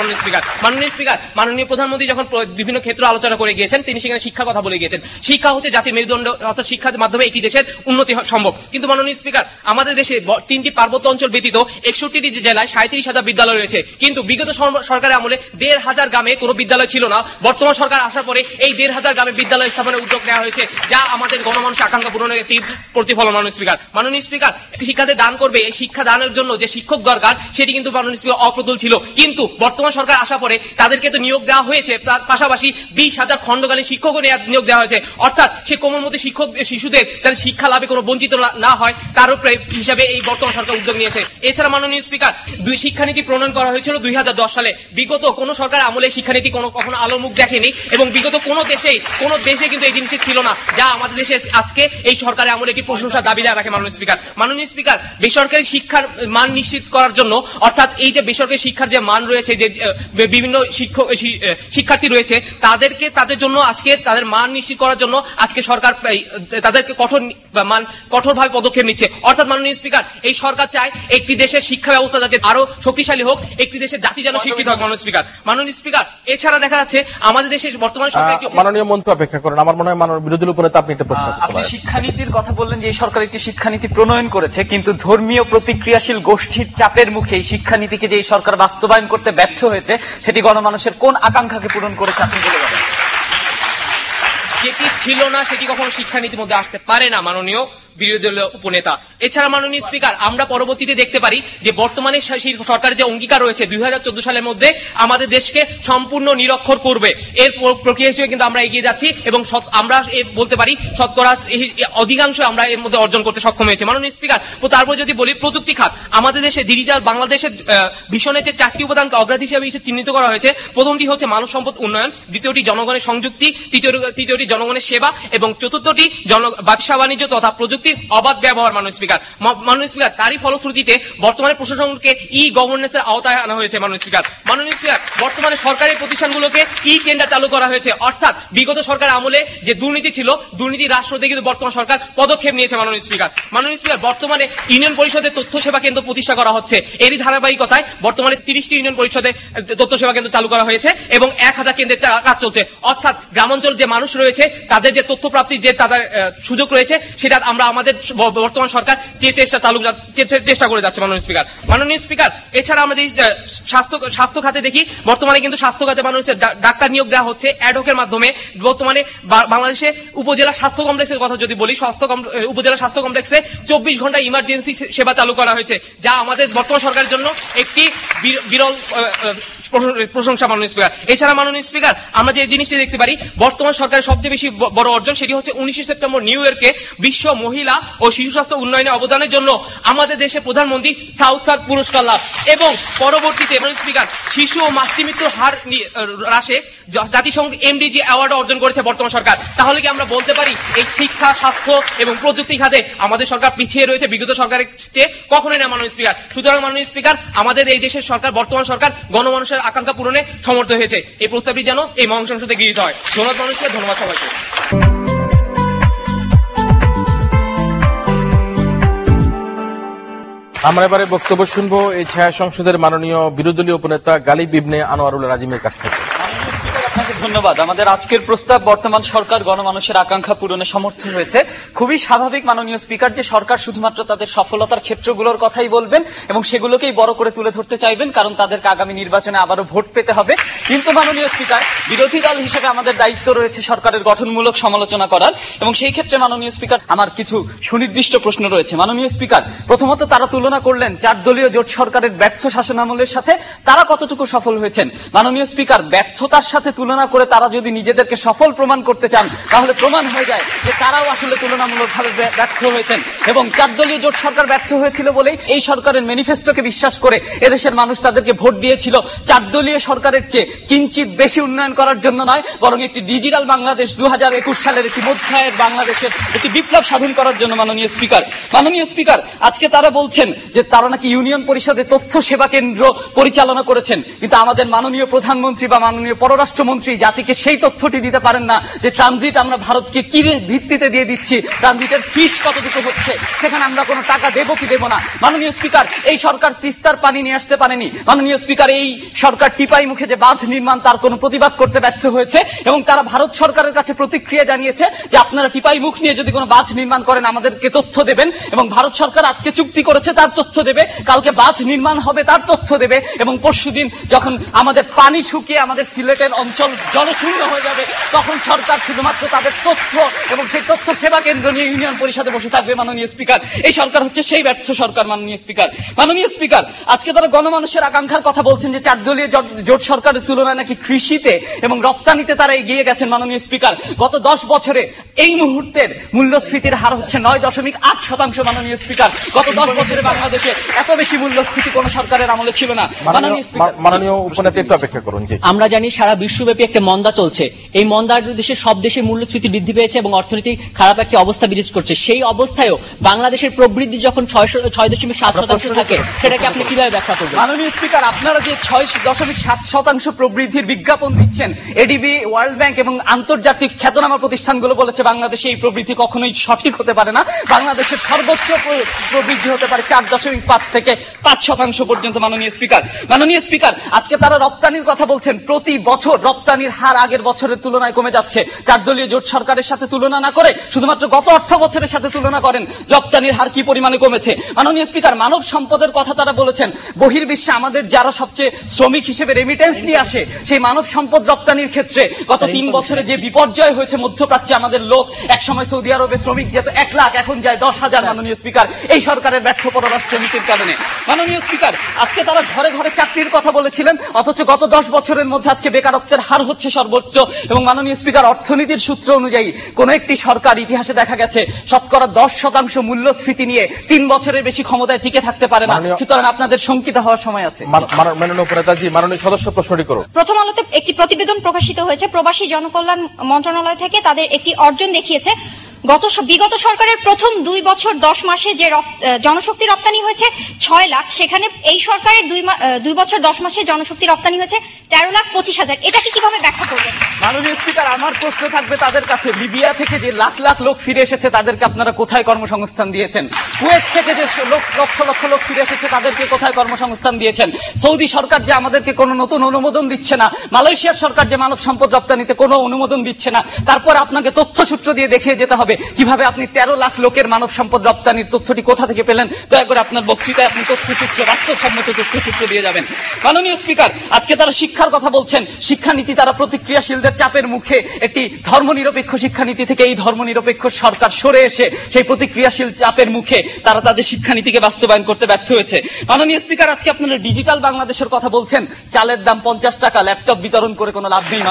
মাননীয় স্পিকার, মাননীয় প্রধানমন্ত্রী যখন বিভিন্ন ক্ষেত্র আলোচনা করে গিয়েছেন, তিনি সেখানে শিক্ষার কথা বলে গিয়েছেন। শিক্ষা হচ্ছে জাতির মেরুদণ্ড, অর্থাৎ শিক্ষার মাধ্যমে একটি দেশের উন্নতি সম্ভব। কিন্তু মাননীয় স্পিকার, আমাদের দেশে 3টি পার্বত্য অঞ্চল ব্যতীত 61টি জেলায় 37,000 বিদ্যালয় রয়েছে, কিন্তু বিগত সরকারের আমলে 1,500 গ্রামে কোনো বিদ্যালয় ছিল না। বর্তমান সরকার আসার পরে এই 1,500 গ্রামে বিদ্যালয় স্থাপনের উদ্যোগ নেওয়া হয়েছে, যা আমাদের গণমানুষের আকাঙ্ক্ষা পূরণের একটি প্রতিফলন। মাননীয় স্পিকার, শিক্ষাতে দান করবে, এই শিক্ষা দানের জন্য যে শিক্ষক দরকার সেটি কিন্তু মাননীয় স্পিকার অপ্রতুল ছিল, কিন্তু বর্তমান সরকার আসার পরে তাদেরকে তো নিয়োগ দেওয়া হয়েছে, তার পাশাপাশি 20,000 খণ্ডকালীন শিক্ষকও নিয়োগ দেওয়া হয়েছে। অর্থাৎ সে কোমলমতি শিশুদের যাতে শিক্ষা লাভে কোনো বঞ্চিত না হয় তার হিসাবে এই বর্তমান সরকার উদ্যোগ নিয়েছে। এছাড়া মাননীয় স্পিকার, শিক্ষানীতি প্রণয়ন করা হয়েছিল 2010 সালে। বিগত কোন সরকার আমলে শিক্ষানীতি কখনো আলোর মুখ দেখেনি এবং বিগত কোন দেশে কিন্তু এই জিনিসটি ছিল না, যা আমাদের দেশে আজকে এই সরকারের আমলে একটি প্রশংসার দাবিদার রাখে। মাননীয় স্পিকার, বেসরকারি শিক্ষার মান নিশ্চিত করার জন্য, অর্থাৎ এই যে বেসরকারি শিক্ষার যে মান রয়েছে, যে বিভিন্ন শিক্ষার্থী রয়েছে তাদের জন্য আজকে তাদের মান নিশ্চিত করার জন্য আজকে সরকার তাদেরকে কঠোরভাবে পদক্ষেপ নিচ্ছে। অর্থাৎ মাননীয় স্পিকার, এই সরকার চায় একটি দেশের শিক্ষা ব্যবস্থা যাতে আরো শক্তিশালী হোক, একটি দেশের জাতি যেন শিক্ষিত হোক। মাননীয় স্পিকার, এছাড়া দেখা যাচ্ছে আমাদের দেশে বর্তমান সরকার, মাননীয় মন্ত্রী অপেক্ষা করেন, আমার মনে হয় মাননীয় বিরোধী উপনেতা আপনি একটা প্রশ্ন করতে পারেন। আপনি শিক্ষানীতির কথা বললেন যে এই সরকার একটি শিক্ষানীতি প্রণয়ন করেছে, কিন্তু ধর্মীয় প্রতিক্রিয়াশীল গোষ্ঠীর চাপের মুখে এই শিক্ষানীতিকে যে এই সরকার বাস্তবায়ন করতে ব্যর্থ হয়েছে, সেটি গণমানুষের কোন আকাঙ্ক্ষাকে পূরণ করেছে আপনি বলে বলেন? যেটি ছিল না সেটি কখনো শিক্ষানীতির মধ্যে আসতে পারে না মাননীয় বিরোধী দলীয় উপনেতা। এছাড়া মাননীয় স্পিকার, আমরা পরবর্তীতে দেখতে পারি যে বর্তমানে সরকারের যে অঙ্গীকার রয়েছে 2014 সালের মধ্যে আমাদের দেশকে সম্পূর্ণ নিরক্ষর করবে, এর প্রক্রিয়া হিসেবে কিন্তু আমরা এগিয়ে যাচ্ছি এবং আমরা বলতে পারি শতকরা অধিকাংশ আমরা এর মধ্যে অর্জন করতে সক্ষম হয়েছে। মাননীয় স্পিকার, তারপর যদি বলি প্রযুক্তি খাত, আমাদের দেশে ডিজিটাল বাংলাদেশের ভিশনে যে 4টি উপাদানকে অগ্রাধিকার হিসেবে চিহ্নিত করা হয়েছে, প্রথমটি হচ্ছে মানব সম্পদ উন্নয়ন, দ্বিতীয়টি জনগণের সংযুক্তি, তৃতীয়টি জনগণের সেবা এবং চতুর্থটি ব্যবসা বাণিজ্য তথা প্রযুক্তি প্রযুক্তির অবাধ ব্যবহার মাননীয় স্পিকার। মাননীয় স্পিকার, তারই ফলশ্রুতিতে বর্তমানে প্রশাসনকে ই গভর্নেন্সের আওতায় আনা হয়েছে মাননীয় স্পিকার। মাননীয় স্পিকার, বর্তমানে সরকারি প্রতিষ্ঠানগুলোকে ই টেন্ডার চালু করা হয়েছে, অর্থাৎ বিগত সরকার আমলে যে দুর্নীতি ছিল, দুর্নীতি হ্রাস করতে কিন্তু বর্তমান সরকার পদক্ষেপ নিয়েছে মাননীয় স্পিকার। মাননীয় স্পিকার, বর্তমানে ইউনিয়ন পরিষদের তথ্য সেবা কেন্দ্র প্রতিষ্ঠা করা হচ্ছে। এরই ধারাবাহিকতায় বর্তমানে 30টি ইউনিয়ন পরিষদে তথ্য সেবা কেন্দ্র চালু করা হয়েছে এবং 1000 কেন্দ্রের কাজ চলছে, অর্থাৎ গ্রামাঞ্চল যে মানুষ রয়েছে তাদের যে তথ্য প্রাপ্তির যে তাদের সুযোগ রয়েছে সেটা আমরা আমাদের বর্তমান সরকার যে চেষ্টা করে যাচ্ছে মাননীয় স্পিকার। মাননীয় স্পিকার, এছাড়া আমরা যদি স্বাস্থ্য খাতে দেখি, বর্তমানে কিন্তু স্বাস্থ্য খাতে মানুষের ডাক্তার নিয়োগ দেওয়া হচ্ছে অ্যাডহকের মাধ্যমে। বর্তমানে বাংলাদেশে উপজেলা স্বাস্থ্য কমপ্লেক্সের কথা যদি বলি, উপজেলা স্বাস্থ্য কমপ্লেক্সে 24 ঘন্টা ইমার্জেন্সি সেবা চালু করা হয়েছে, যা আমাদের বর্তমান সরকারের জন্য একটি বিরল প্রশংসা মাননীয় স্পিকার। এছাড়া মাননীয় স্পিকার, আমরা যে জিনিসটি দেখতে পারি, বর্তমান সরকারের সবচেয়ে বেশি বড় অর্জন সেটি হচ্ছে 19 সেপ্টেম্বর নিউ ইয়র্কে বিশ্ব মহিলা ও শিশু স্বাস্থ্য উন্নয়নে অবদানের জন্য আমাদের দেশে প্রধানমন্ত্রী সাউথ সার্ক পুরস্কার লাভ এবং পরবর্তীতে মাননীয় স্পিকার শিশু ও মাতৃমৃত্যুর হার হ্রাসে জাতিসংঘ এমডিজি অ্যাওয়ার্ড অর্জন করেছে বর্তমান সরকার। তাহলে কি আমরা বলতে পারি এই শিক্ষা, স্বাস্থ্য এবং প্রযুক্তি খাতে আমাদের সরকার পিছিয়ে রয়েছে বিগত সরকারের চেয়ে? কখনোই না মাননীয় স্পিকার। সুতরাং মাননীয় স্পিকার, আমাদের এই দেশের সরকার, বর্তমান সরকার গণমানুষের আকাঙ্ক্ষা পূরণে সমর্থ হয়েছে। এই প্রস্তাবটি যেন এই মহান সংসদে গৃহীত হয়। ধন্যবাদ মানুষকে, ধন্যবাদ সবাইকে। আমরা এবারে বক্তব্য শুনবো এই ছায়া সংসদের মাননীয় বিরোধী দলীয় উপনেতা গালিব ইবনে আনোয়ারুল আজিমের কাছ থেকে। আপনাকে ধন্যবাদ। আমাদের আজকের প্রস্তাব, বর্তমান সরকার গণমানুষের আকাঙ্ক্ষা পূরণে সমর্থ হয়েছে। খুবই স্বাভাবিক মাননীয় স্পিকার যে সরকার শুধুমাত্র তাদের সফলতার ক্ষেত্রগুলোর কথাই বলবেন এবং সেগুলোকেই বড় করে তুলে ধরতে চাইবেন, কারণ তাদেরকে আগামী নির্বাচনে আবারও ভোট পেতে হবে। কিন্তু মাননীয় স্পিকার, বিরোধী দল হিসেবে আমাদের দায়িত্ব রয়েছে সরকারের গঠনমূলক সমালোচনা করার, এবং সেই ক্ষেত্রে মাননীয় স্পিকার আমার কিছু সুনির্দিষ্ট প্রশ্ন রয়েছে। মাননীয় স্পিকার, প্রথমত তারা তুলনা করলেন 4 দলীয় জোট সরকারের ব্যর্থ শাসনামলের সাথে তারা কতটুকু সফল হয়েছেন। মাননীয় স্পিকার, ব্যর্থতার সাথে তুলনা করে তারা যদি নিজেদেরকে সফল প্রমাণ করতে চান তাহলে প্রমাণ হয়ে যায় যে তারাও আসলে তুলনামূলকভাবে ব্যর্থ হয়েছেন এবং 4 দলীয় জোট সরকার ব্যর্থ হয়েছিল বলেই এই সরকারের ম্যানিফেস্টোকে বিশ্বাস করে এদেশের মানুষ তাদেরকে ভোট দিয়েছিল 4 দলীয় সরকারের চেয়ে কিঞ্চিত বেশি উন্নয়ন করার জন্য নয়, বরং একটি ডিজিটাল বাংলাদেশ 2021 সালের একটি মধ্যায়ের বাংলাদেশের একটি বিপ্লব সাধন করার জন্য। মাননীয় স্পিকার, আজকে তারা বলছেন যে তারা নাকি ইউনিয়ন পরিষদে তথ্য সেবা কেন্দ্র পরিচালনা করেছেন, কিন্তু আমাদের মাননীয় প্রধানমন্ত্রী বা মাননীয় পররাষ্ট্রমন্ত্রী জাতিকে সেই তথ্যটি দিতে পারেন না যে ট্রানজিট আমরা ভারতকে কি ভিত্তিতে দিয়ে দিচ্ছি, ট্রানজিটের ফিস কতটুকু হচ্ছে, সেখানে আমরা কোনো টাকা দেবো কি দেবো না। মাননীয় স্পিকার, এই সরকার তিস্তার পানি নিয়ে আসতে পারেনি। মাননীয় স্পিকার, এই সরকার টিপাই মুখে যে বাঁধ নির্মাণ তার কোনো প্রতিবাদ করতে ব্যর্থ হয়েছে এবং তারা ভারত সরকারের কাছে প্রতিক্রিয়া জানিয়েছে যে আপনারা টিপাই মুখ নিয়ে যদি কোনো বাঁধ নির্মাণ করেন আমাদেরকে তথ্য দেবেন, এবং ভারত সরকার আজকে চুক্তি করেছে তার তথ্য দেবে, কালকে বাঁধ নির্মাণ হবে তার তথ্য দেবে, এবং পরশুদিন যখন আমাদের পানি শুকিয়ে আমাদের সিলেটের অঞ্চল জলশূন্য হয়ে যাবে তখন সরকার শুধুমাত্র তাদের তথ্য এবং সেই তথ্য সেবা কেন্দ্র নিয়ে ইউনিয়ন পরিষদে বসে থাকবে। মাননীয় স্পিকার, এই সরকার হচ্ছে সেই ব্যর্থ সরকার। মাননীয় স্পিকার, আজকে তারা গণমানুষের আকাঙ্ক্ষার কথা বলছেন যে 4 দলীয় জোট সরকারের তুলনায় নাকি কৃষিতে এবং রপ্তানিতে তারা এগিয়ে গেছেন। মাননীয় স্পিকার, গত 10 বছরে এই মুহূর্তের মূল্যস্ফীতির হার হচ্ছে 9.8%। মাননীয় স্পিকার, গত 10 বছরে বাংলাদেশে এত বেশি মূল্যস্ফীতি কোন সরকারের আমলে ছিল না। মাননীয় উপনেতা একটু অপেক্ষা করুন। আমরা জানি সারা বিশ্বব্যাপী একটা মন্দা চলছে, এই মন্দার দেশের সব দেশে মূল্যস্ফীতি বৃদ্ধি পেয়েছে এবং অর্থনীতি খারাপ একটা অবস্থা বিরাজ করছে। সেই অবস্থায়ও বাংলাদেশের প্রবৃদ্ধি যখন 6.7% থাকে, সেটাকে আপনি কিভাবে ব্যাখ্যা করবেন? মাননীয় স্পিকার, আপনারা যে 6.7% প্রবৃদ্ধির বিজ্ঞাপন দিচ্ছেন, এডিবি, ওয়ার্ল্ড ব্যাংক এবং আন্তর্জাতিক খ্যাতনামা প্রতিষ্ঠানগুলো বলেছে বাংলাদেশে এই প্রবৃদ্ধি কখনোই সঠিক হতে পারে না। বাংলাদেশের সর্বোচ্চ প্রবৃদ্ধি হতে পারে 4.5 থেকে 5% পর্যন্ত। মাননীয় স্পিকার, আজকে তারা রপ্তানির কথা বলছেন, প্রতি বছর রপ্তানির হার আগের বছরের তুলনায় কমে যাচ্ছে। 4 দলীয় জোট সরকারের সাথে তুলনা না করে শুধুমাত্র গত অর্থ বছরের সাথে তুলনা করেন, রপ্তানির হার কি পরিমাণে কমেছে। মাননীয় স্পিকার, মানব সম্পদের কথা তারা বলেছেন, বহির্বিশ্বে আমাদের যারা সবচেয়ে শ্রমিক হিসেবে রেমিটেন্স নিয়ে আসে, সেই মানব সম্পদ রপ্তানির ক্ষেত্রে গত 3 বছরে যে বিপর্যয় হয়েছে মধ্যপ্রাচ্যে, আমাদের লোক একসময় সৌদি আরবে শ্রমিক যেত 1 লাখ, এখন যায় 10,000। মাননীয় স্পিকার, এই সরকারের ব্যর্থ পররাষ্ট্র নীতির কারণে। মাননীয় স্পিকার, আজকে তারা ঘরে ঘরে চাকরির কথা বলেছিলেন, অথচ গত 10 বছরের মধ্যে আজকে বেকারত্বের হার হচ্ছে সর্বোচ্চ। এবং মাননীয় স্পিকার, অর্থনীতির সূত্র অনুযায়ী কোন একটি সরকার ইতিহাসে দেখা গেছে শতকরা 10% মূল্যস্ফীতি নিয়ে 3 বছরের বেশি ক্ষমতায় টিকে থাকতে পারে না। সুতরাং আপনাদের শঙ্কিত হওয়ার সময় আছে। মাননীয় উপনেতাজি, মাননীয় সদস্য প্রশ্নটি করুন। প্রথম আলোতে একটি প্রতিবেদন প্রকাশিত হয়েছে, প্রবাসী জনকল্যাণ মন্ত্রণালয় থেকে তাদের একটি অর্জন দেখিয়েছে। বিগত সরকারের প্রথম 2 বছর 10 মাসে যে জনশক্তি রপ্তানি হয়েছে 6 লাখ, সেখানে এই সরকারের 2 বছর 10 মাসে জনশক্তি রপ্তানি হয়েছে 13,25,000। এটাকে কিভাবে ব্যাখ্যা করবেন? মাননীয় স্পিকার, আমার প্রশ্ন থাকবে তাদের কাছে, লিবিয়া থেকে যে লাখ লাখ লোক ফিরে এসেছে তাদেরকে আপনারা কোথায় কর্মসংস্থান দিয়েছেন? কুয়েত থেকে যে লক্ষ লক্ষ লোক ফিরে এসেছে তাদেরকে কোথায় কর্মসংস্থান দিয়েছেন? সৌদি সরকার যে আমাদেরকে কোনো নতুন অনুমোদন দিচ্ছে না, মালয়েশিয়ার সরকার যে মানব সম্পদ রপ্তানিতে কোনো অনুমোদন দিচ্ছে না, তারপর আপনাকে তথ্যসূত্র দিয়ে দেখিয়ে যেতে হবে কিভাবে আপনি 13 লাখ লোকের মানব সম্পদ রপ্তানির তথ্যটি কোথা থেকে পেলেন। দয়া করে আপনার বক্তৃতায় আপনি তথ্যসূত্র, বাস্তবসম্মত তথ্যসূত্র দিয়ে যাবেন। মাননীয় স্পিকার, আজকে তারা শিক্ষার কথা বলছেন, শিক্ষানীতি তারা প্রতিক্রিয়াশীলদের চাপের মুখে একটি ধর্মনিরপেক্ষ শিক্ষানীতি থেকে এই ধর্মনিরপেক্ষ সরকার সরে এসে সেই প্রতিক্রিয়াশীল চাপের মুখে তারা তাদের শিক্ষানীতিকে বাস্তবায়ন করতে ব্যর্থ হয়েছে। মাননীয় স্পিকার, আজকে আপনারা ডিজিটাল বাংলাদেশের কথা বলছেন, চালের দাম 50 টাকা, ল্যাপটপ বিতরণ করে কোনো লাভ নেই।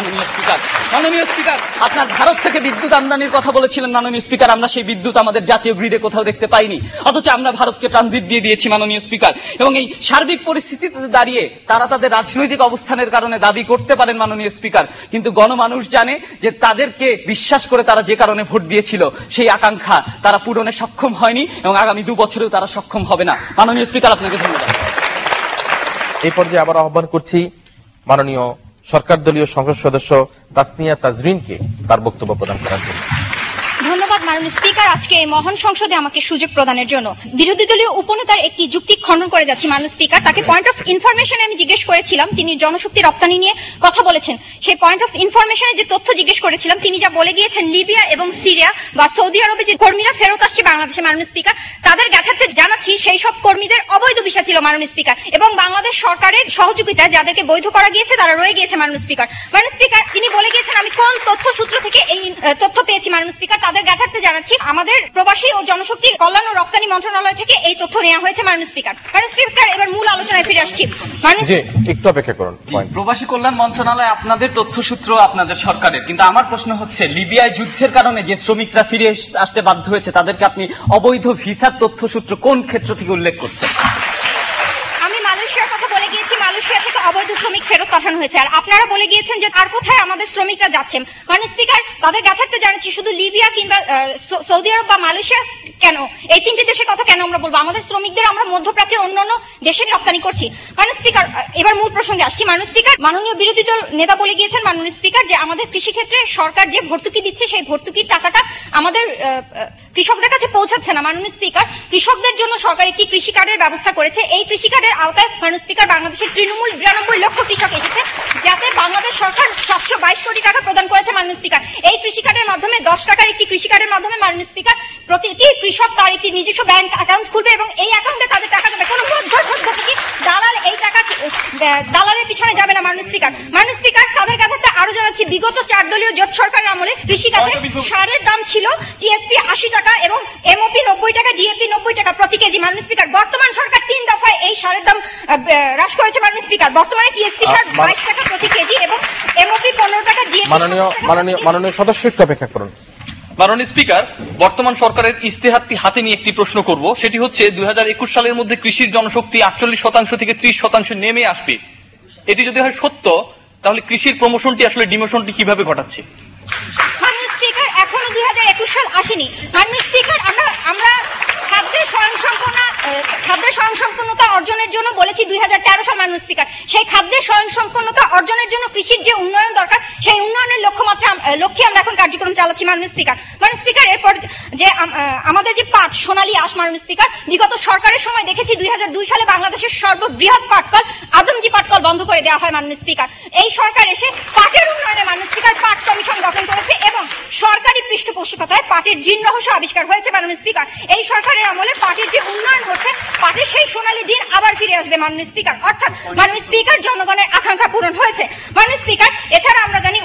মাননীয় স্পিকার, আপনার ভারত থেকে বিদ্যুৎ আমদানির কথা বলেছিলেন। মাননীয় স্পিকার, আমরা সেই বিদ্যুৎ আমাদের জাতীয় গ্রিডে কোথাও দেখতে পাইনি, অথচ আমরা ভারতকে ট্রানজিট দিয়ে দিয়েছি। মাননীয় স্পিকার, এবং এই সার্বিক পরিস্থিতিতে দাঁড়িয়ে তারা তাদের রাজনৈতিক অবস্থানের কারণে দাবি করতে পারেন মাননীয় স্পিকার, কিন্তু গণমানুষ জানে যে তাদেরকে বিশ্বাস করে তারা যে কারণে ভোট দিয়েছিল সেই আকাঙ্ক্ষা তারা পূরণে সক্ষম হয়নি এবং আগামী 2 বছরেও তারা সক্ষম হবে না। মাননীয় স্পিকার, আপনাকে ধন্যবাদ। এই পর্যায়ে আবার আহ্বান করছি মাননীয় সরকার দলীয় সংসদ সদস্য তাসনিয়া তাজরিনকে তার বক্তব্য প্রদান করার জন্য। ধন্যবাদ মাননীয় স্পিকার, আজকে এই মহান সংসদে আমাকে সুযোগ প্রদানের জন্য। বিরোধী দলীয় উপনেতার একটি যুক্তি খণ্ডন করে যাচ্ছি মাননীয় স্পিকার। তাকে পয়েন্ট অফ ইনফরমেশন আমি জিজ্ঞেস করেছিলাম, তিনি জনশক্তি রপ্তানি নিয়ে কথা বলেছেন। সেই পয়েন্ট অফ ইনফরমেশনে যে তথ্য জিজ্ঞেস করেছিলাম, তিনি যা বলে গিয়েছেন লিবিয়া এবং সিরিয়া বা সৌদি আরবে যে কর্মীরা ফেরত আসছে বাংলাদেশে মাননীয় স্পিকার, তাদের জ্ঞাতার্থে জানাচ্ছি সেই সব কর্মীদের অবৈধ ভিসা ছিল মাননীয় স্পিকার, এবং বাংলাদেশ সরকারের সহযোগিতায় যাদেরকে বৈধ করা গিয়েছে তারা রয়ে গিয়েছে মাননীয় স্পিকার। মাননীয় স্পিকার, তিনি বলে গিয়েছেন আমি কোন তথ্যসূত্র থেকে এই তথ্য পেয়েছি মাননীয় স্পিকার, তাদের জ্ঞাতার্থে জানাচ্ছি আমাদের প্রবাসী ও জনশক্তি কল্যাণ ও রপ্তানি মন্ত্রণালয় থেকে এই তথ্য নেওয়া হয়েছে মাননীয় স্পিকার। মাননীয় স্পিকার, এবার মূল আলোচনায় ফিরে আসছি। একটু অপেক্ষা করুন। প্রবাসী কল্যাণ মন্ত্রণালয় আপনাদের তথ্যসূত্র আপনাদের সরকারের, কিন্তু আমার প্রশ্ন হচ্ছে লিবিয়ায় যুদ্ধের কারণে যে শ্রমিকরা ফিরে আসতে বাধ্য হয়েছে তাদেরকে আপনি অবৈধ ভিসার তথ্যসূত্র কোন ক্ষেত্র থেকে উল্লেখ করছেন? আমি মালয়েশিয়ার কথা বলে গিয়েছি, মালয়েশিয়া থেকে অবৈধ শ্রমিক ফেরত পাঠানো হয়েছে, আর আপনারা বলে গিয়েছেন যে আর কোথায় আমাদের শ্রমিকরা যাচ্ছেন। মাননীয় স্পিকার, তাদের জ্ঞাতার্থে জানাচ্ছি শুধু লিবিয়া কিংবা সৌদি আরব বা মালয়েশিয়া কেন, এই 3টি দেশের কথা কেন আমরা বলবো? আমাদের শ্রমিকদের আমরা মধ্যপ্রাচ্যের অন্যান্য দেশে রপ্তানি করছি। মাননীয় স্পিকার, এবার মূল প্রসঙ্গে আসছি। মাননীয় স্পিকার, মাননীয় বিরোধী দল নেতা বলে গিয়েছেন মাননীয় স্পিকার যে আমাদের কৃষি ক্ষেত্রে সরকার যে ভর্তুকি দিচ্ছে সেই ভর্তুকির টাকাটা আমাদের কৃষকদের কাছে পৌঁছাচ্ছে না। মাননীয় স্পিকার, কৃষকদের জন্য সরকার একটি কৃষি কার্ডের ব্যবস্থা করেছে। এই কৃষি কার্ডের আওতায় মাননীয় স্পিকার বাংলাদেশের তৃণমূল 92 লক্ষ কৃষক এসেছে, যাতে বাংলাদেশ সরকার 722 কোটি টাকা প্রদান করেছে মাননীয় স্পিকার। এই কৃষি কার্ডের মাধ্যমে 10 টাকার একটি কৃষি কার্ডের মাধ্যমে মাননীয় স্পিকার প্রতিটি কৃষক তার একটি নিজস্ব ব্যাংক অ্যাকাউন্ট খুলবে এবং এই অ্যাকাউন্টে তাদের টাকা যাবে। কোনো মধ্যস্থ থেকে দালাল এই টাকা দালালের পিছনে যাবে না মাননীয় স্পিকার। মাননীয় স্পিকার, তাদের কাছে আরো জানাচ্ছি বিগত 4 দলীয় জোট সরকারের আমলে কৃষিকাজে সারের দাম ছিল টিএসপি 80 টাকা এবং এমওপি 90 টাকা, ডিএপি 90 টাকা প্রতি কেজি। মাননীয় স্পিকার, বর্তমান সরকার 3 দফায় এই সারের দাম হ্রাস করেছে মাননীয় স্পিকার। বর্তমানে টিএসপি সার 22 টাকা প্রতি কেজি এবং এমওপি 15 টাকা, ডিএপি মাননীয় সদস্য একটু অপেক্ষা করুন। মাননীয় স্পিকার, বর্তমান সরকারের ইস্তেহারটি হাতে নিয়ে একটি প্রশ্ন করব, সেটি হচ্ছে 2021 সালের মধ্যে কৃষির জনশক্তি 48% থেকে 30% নেমে আসবে। এটি যদি হয় সত্য, তাহলে কৃষির প্রমোশনটি আসলে ডিমোশনটি কিভাবে ঘটাচ্ছে? মাননীয় স্পিকার, এখনো 2021 সাল আসেনি। মাননীয় স্পিকার, আমরা খাদ্যের স্বয়ংসম্পূর্ণতা অর্জনের জন্য বলেছি 2013 সাল মাননীয় স্পিকার। সেই খাদ্যের স্বয়ংসম্পূর্ণতা অর্জনের জন্য কৃষির যে উন্নয়ন দরকার সেই উন্নয়নের লক্ষ্যে আমরা এখন কার্যক্রম চালাচ্ছি মাননীয় স্পিকার। মাননীয় স্পিকার, এরপর যে আমাদের যে পাট সোনালী আঁশ মাননীয় স্পিকার, বিগত সরকারের সময় দেখেছি 2002 সালে বাংলাদেশের সর্ববৃহৎ পাটকল আদমজি পাটকল বন্ধ করে দেওয়া হয় মাননীয় স্পিকার। এই সরকার এসে পাটের উন্নয়নে মাননীয় স্পিকার পাট কমিশন গঠন করেছে এবং সরকারি পৃষ্ঠপোষকতায় পাটের জিন রহস্য আবিষ্কার হয়েছে মাননীয় স্পিকার। এই সরকারের আমলে পাটের যে উন্নয়ন হচ্ছে, পাটের সেই সোনালী দিন আবার ফিরে আসবে মাননীয় স্পিকার। অর্থাৎ মাননীয় স্পিকার, জনগণের আকাঙ্ক্ষা পূরণ হয়েছে মাননীয় স্পিকার। এছাড়া আমরা জানি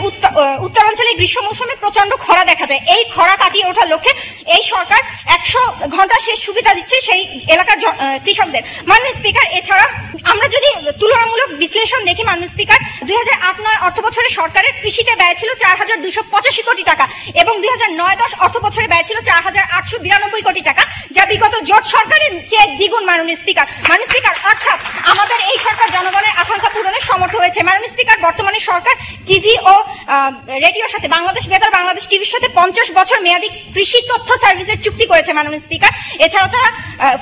উত্তরাঞ্চলে গ্রীষ্ম মৌসুমে প্রচন্ড খরা দেখা যায়। এই খরা কাটিয়ে ওঠার লক্ষ্যে এই সরকার 100 ঘন্টা শেষ সুবিধা দিচ্ছে সেই এলাকার কৃষকদের মাননীয় স্পিকার। এছাড়া আমরা যদি তুলনামূলক বিশ্লেষণ দেখি মাননীয় স্পিকার, 2008-09 অর্থ বছরে সরকারের কৃষিতে ব্যয় ছিল 4285 কোটি টাকা এবং 2009-10 অর্থ বছরে ব্যয় ছিল 4892 কোটি টাকা, যা বিগত জোট সরকারের চেয়ে দ্বিগুণ মাননীয় স্পিকার। মাননীয় স্পিকার, অর্থাৎ আমাদের এই সরকার জনগণের আকাঙ্ক্ষা পূরণে সমর্থ হয়েছে মাননীয় স্পিকার। বর্তমানে সরকার টিভি ও রেডিওর সাথে বাংলাদেশ বেতার বাংলাদেশ টিভির সাথে 50 বছর মেয়াদী কৃষি তথ্য সার্ভিসের চুক্তি করেছে মাননীয় স্পিকার। এছাড়াও তারা